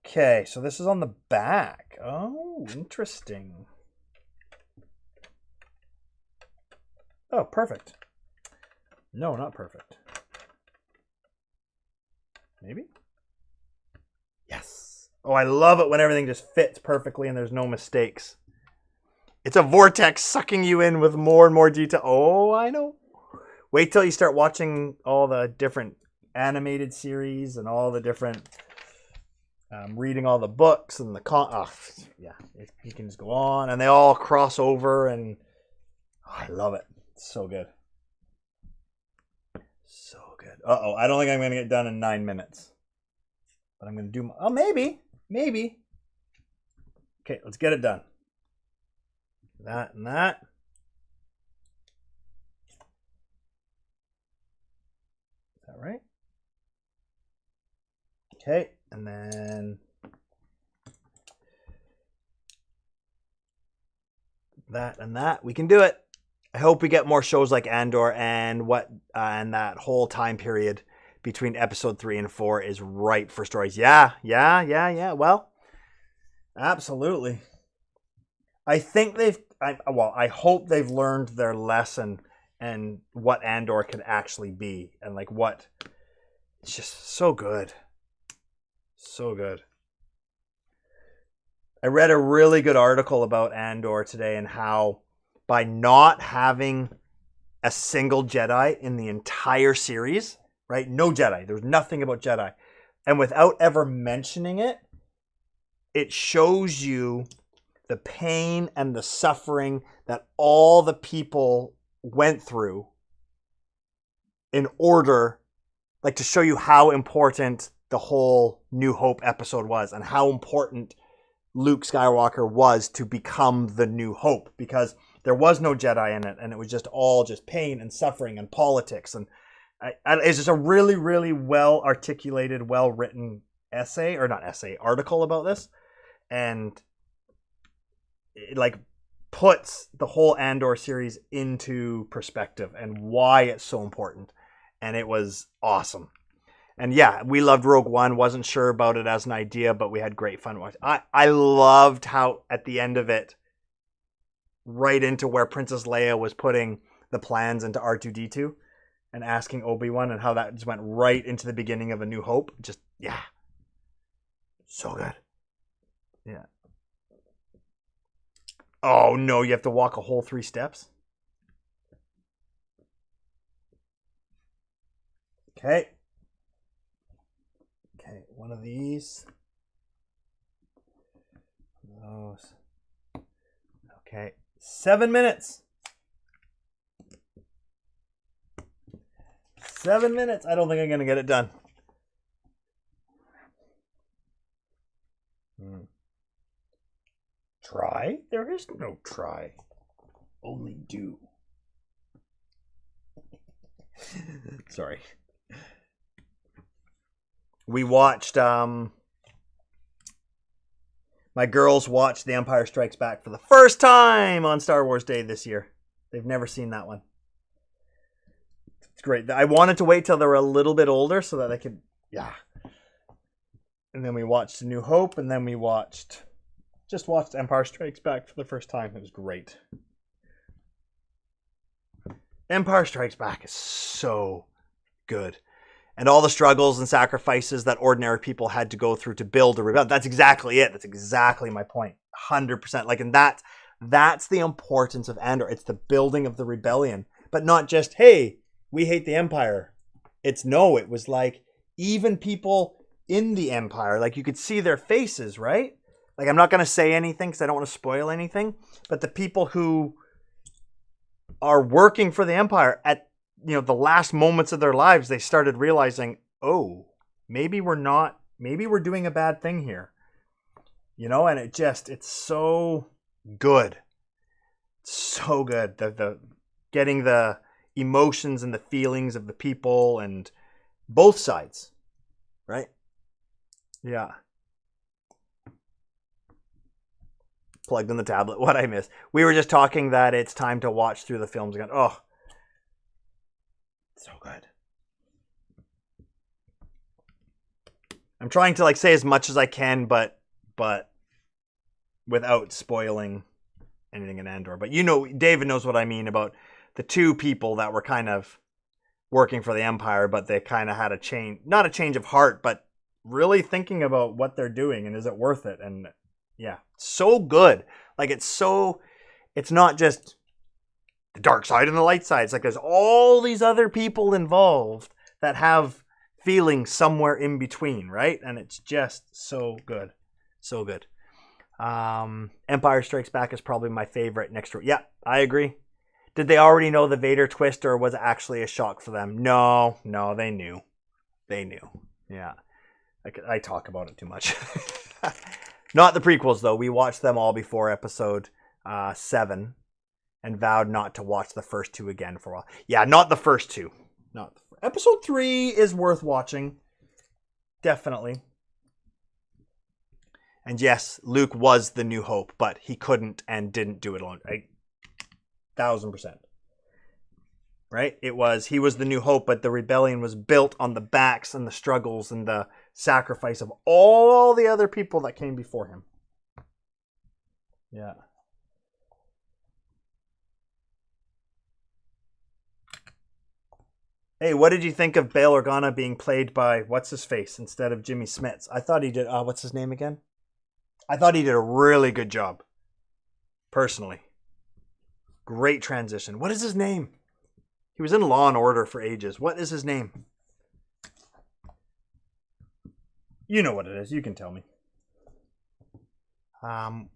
Okay, so this is on the back. Oh, interesting. Oh, perfect. No, not perfect. Maybe? Yes. Oh, I love it when everything just fits perfectly and there's no mistakes. It's a vortex sucking you in with more and more detail. Oh, I know. Wait till you start watching all the different animated series and all the different, reading all the books and you can just go on and they all cross over and I love it. It's so good. So good. Uh-oh, I don't think I'm going to get done in 9 minutes. But I'm going to do maybe. Okay, let's get it done. That and that. Is that right? Okay, and then that and that. We can do it. I hope we get more shows like Andor and and that whole time period between episode 3 and 4 is ripe for stories. Yeah. Well, absolutely. I think I hope they've learned their lesson and what Andor can actually be and it's just so good. So good. I read a really good article about Andor today and how by not having a single Jedi in the entire series, right? No Jedi. There's nothing about Jedi. And without ever mentioning it, it shows you the pain and the suffering that all the people went through in order, to show you how important the whole New Hope episode was and how important Luke Skywalker was to become the New Hope, because there was no Jedi in it and it was just all just pain and suffering and politics. And it's just a really, really well articulated, well written article about this. And it puts the whole Andor series into perspective and why it's so important. And it was awesome. And yeah, we loved Rogue One. Wasn't sure about it as an idea, but we had great fun watching. I loved how at the end of it, right into where Princess Leia was putting the plans into R2-D2 and asking Obi-Wan, and how that just went right into the beginning of A New Hope. Just, yeah. So good. Yeah. Oh no, you have to walk a whole 3 steps? Okay. Okay, one of these. Those. Okay, 7 minutes. 7 minutes. I don't think I'm going to get it done. Try? There is no try. Only do. Sorry. We watched, my girls watched The Empire Strikes Back for the first time on Star Wars Day this year. They've never seen that one. It's great. I wanted to wait till they were a little bit older so that they could, yeah. And then we watched A New Hope, and then we watched Empire Strikes Back for the first time. It was great. Empire Strikes Back is so good. And all the struggles and sacrifices that ordinary people had to go through to build a rebellion. That's exactly it. That's exactly my point. 100%. And that's the importance of Andor. It's the building of the rebellion. But not just, hey, we hate the Empire. It was even people in the Empire, you could see their faces, right? I'm not going to say anything because I don't want to spoil anything. But the people who are working for the Empire at the last moments of their lives, they started realizing, oh, maybe we're doing a bad thing here. And it's so good. So good. The getting the emotions and the feelings of the people and both sides. Right? Yeah. Plugged in the tablet. What I missed. We were just talking that it's time to watch through the films again. Oh, so good. I'm trying to say as much as I can, but without spoiling anything in Andor. But David knows what I mean about the two people that were kind of working for the Empire, but they kind of had a change, not a change of heart, but really thinking about what they're doing and is it worth it? And yeah, so good. Like it's not just the dark side and the light side. It's like there's all these other people involved that have feelings somewhere in between, right? And it's just so good. So good. Empire Strikes Back is probably my favorite next to. Yeah, I agree. Did they already know the Vader twist, or was it actually a shock for them? No, they knew. They knew. Yeah. I talk about it too much. Not the prequels, though. We watched them all before episode 7 and vowed not to watch the first 2 again for a while. Yeah, not the first 2. Episode 3 is worth watching. Definitely. And yes, Luke was the New Hope, but he couldn't and didn't do it alone. 1,000%. Right? He was the New Hope, but the rebellion was built on the backs and the struggles and the sacrifice of all the other people that came before him. Yeah. Hey, what did you think of Bail Organa being played by what's-his-face instead of Jimmy Smits? I thought he did, what's his name again? I thought he did a really good job. Personally. Great transition. What is his name? He was in Law and Order for ages. What is his name? You know what it is. You can tell me. What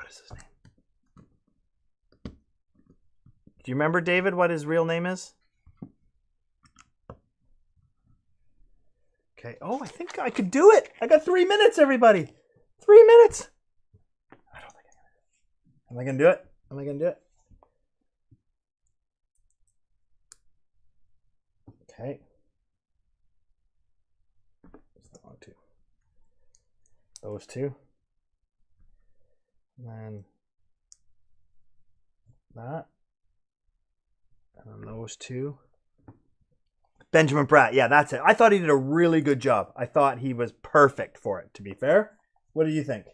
is his name? Do you remember, David, what his real name is? Okay. Oh, I think I could do it. I got 3 minutes, everybody. 3 minutes. I don't think I can. Am I going to do it? Am I going to do it? Okay. That's the wrong 2. Those 2. And then that. And then those 2. Benjamin Bratt. Yeah, that's it. I thought he did a really good job. I thought he was perfect for it, to be fair. What do you think?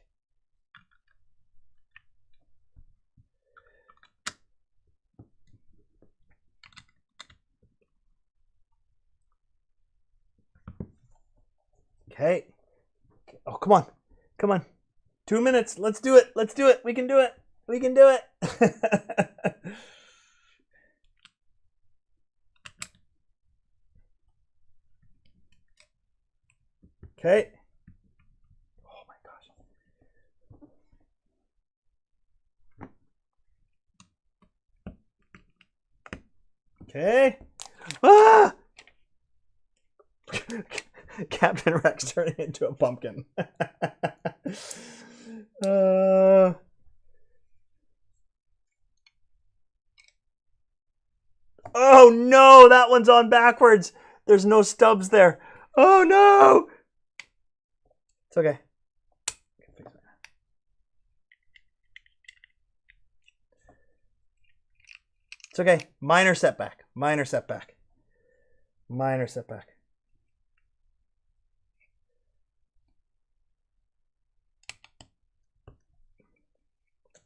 Okay. Oh, come on. Come on. 2 minutes. Let's do it. Let's do it. We can do it. We can do it. Okay. Oh my gosh. Okay. Ah! Captain Rex turning into a pumpkin. Oh no, that one's on backwards. There's no stubs there. Oh no. It's okay. It's okay. Minor setback. Minor setback. Minor setback.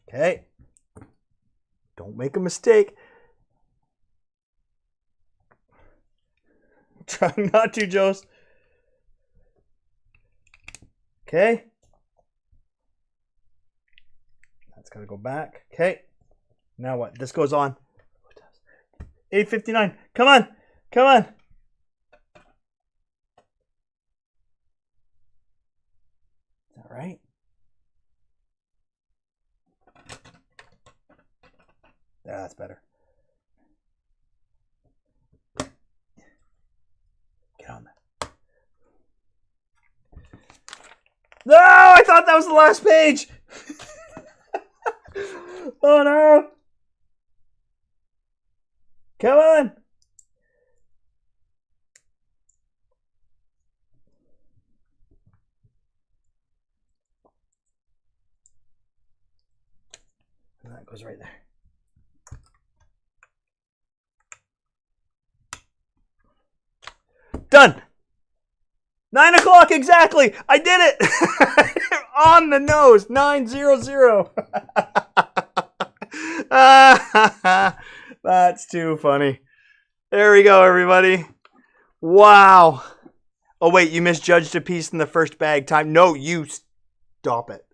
Okay. Don't make a mistake. Trying not to, Joes. Okay. That's got to go back. Okay. Now what? This goes on. 8:59. Come on. Come on. Is that right? Yeah, that's better. Get on that. No, I thought that was the last page. Oh no. Come on. And that goes right there. Done. 9 o'clock exactly. I did it. On the nose. 9:00. That's too funny. There we go, everybody. Wow. Oh, wait, you misjudged a piece in the first bag time. No, you stop it.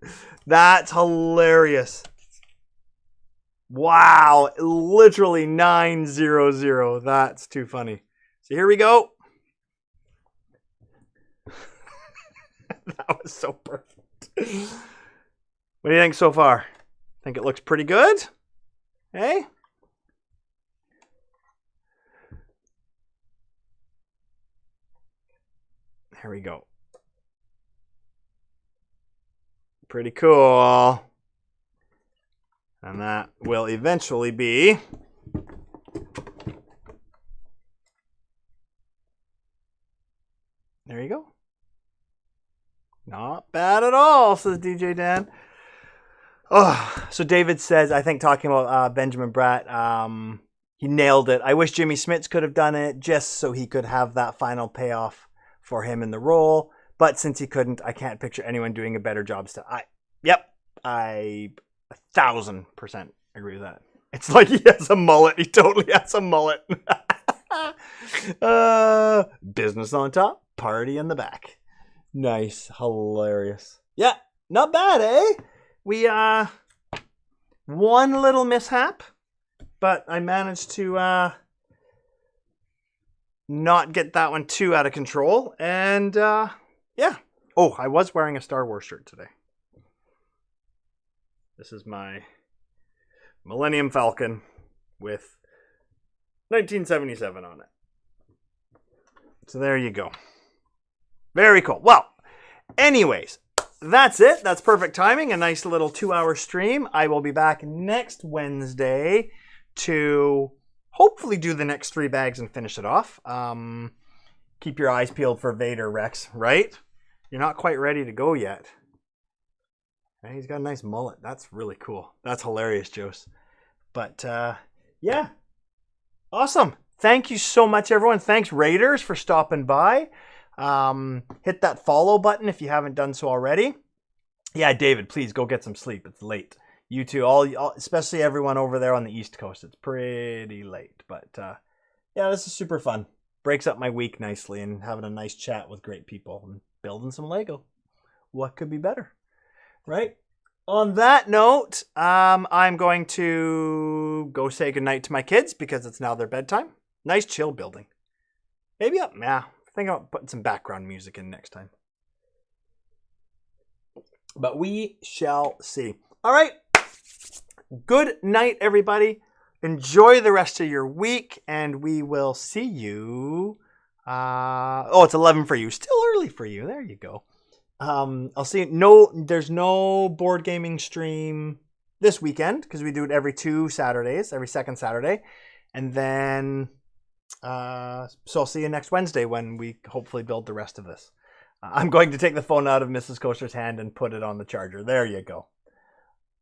That's hilarious. Wow. Literally 900. That's too funny. So here we go. That was so perfect. What do you think so far? Think it looks pretty good? Hey? There we go. Pretty cool. And that will eventually be there you go. Not bad at all, says DJ Dan. Oh, so David says, I think talking about Benjamin Bratt, he nailed it. I wish Jimmy Smits could have done it just so he could have that final payoff for him in the role. But since he couldn't, I can't picture anyone doing a better job still. I 1,000% agree with that. It's like he has a mullet. He totally has a mullet. Business on top, party in the back. Nice. Hilarious. Yeah, not bad, eh? We, one little mishap, but I managed to, not get that one too out of control. And, yeah. Oh, I was wearing a Star Wars shirt today. This is my Millennium Falcon with 1977 on it. So there you go. Very cool. Well, anyways, that's it. That's perfect timing. A nice little 2-hour stream. I will be back next Wednesday to hopefully do the next 3 bags and finish it off. Keep your eyes peeled for Vader, Rex, right? You're not quite ready to go yet. He's got a nice mullet. That's really cool. That's hilarious, Jose. But, yeah. Awesome. Thank you so much, everyone. Thanks, Raiders, for stopping by. Hit that follow button if you haven't done so already. Yeah, David, please go get some sleep. It's late. You too, all especially everyone over there on the East Coast. It's pretty late. But, yeah, this is super fun. Breaks up my week nicely and having a nice chat with great people and building some Lego. What could be better? Right? On that note, I'm going to go say goodnight to my kids because it's now their bedtime. Nice chill building. Maybe I think about putting some background music in next time. But we shall see. All right. Good night, everybody. Enjoy the rest of your week, and we will see you. It's 11 for you. Still early for you. There you go. I'll see. There's no board gaming stream this weekend because we do it every 2 Saturdays, every second Saturday. And then, so I'll see you next Wednesday when we hopefully build the rest of this. I'm going to take the phone out of Mrs. Coaster's hand and put it on the charger. There you go.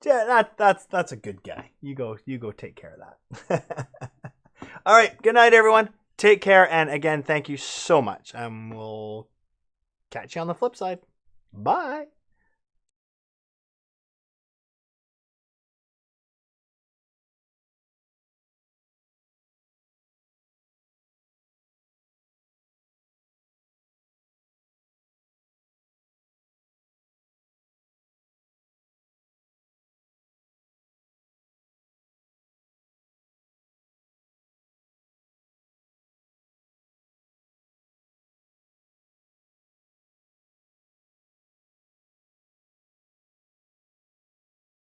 Yeah, that's a good guy. You go take care of that. All right. Good night, everyone. Take care. And again, thank you so much. We'll catch you on the flip side. Bye.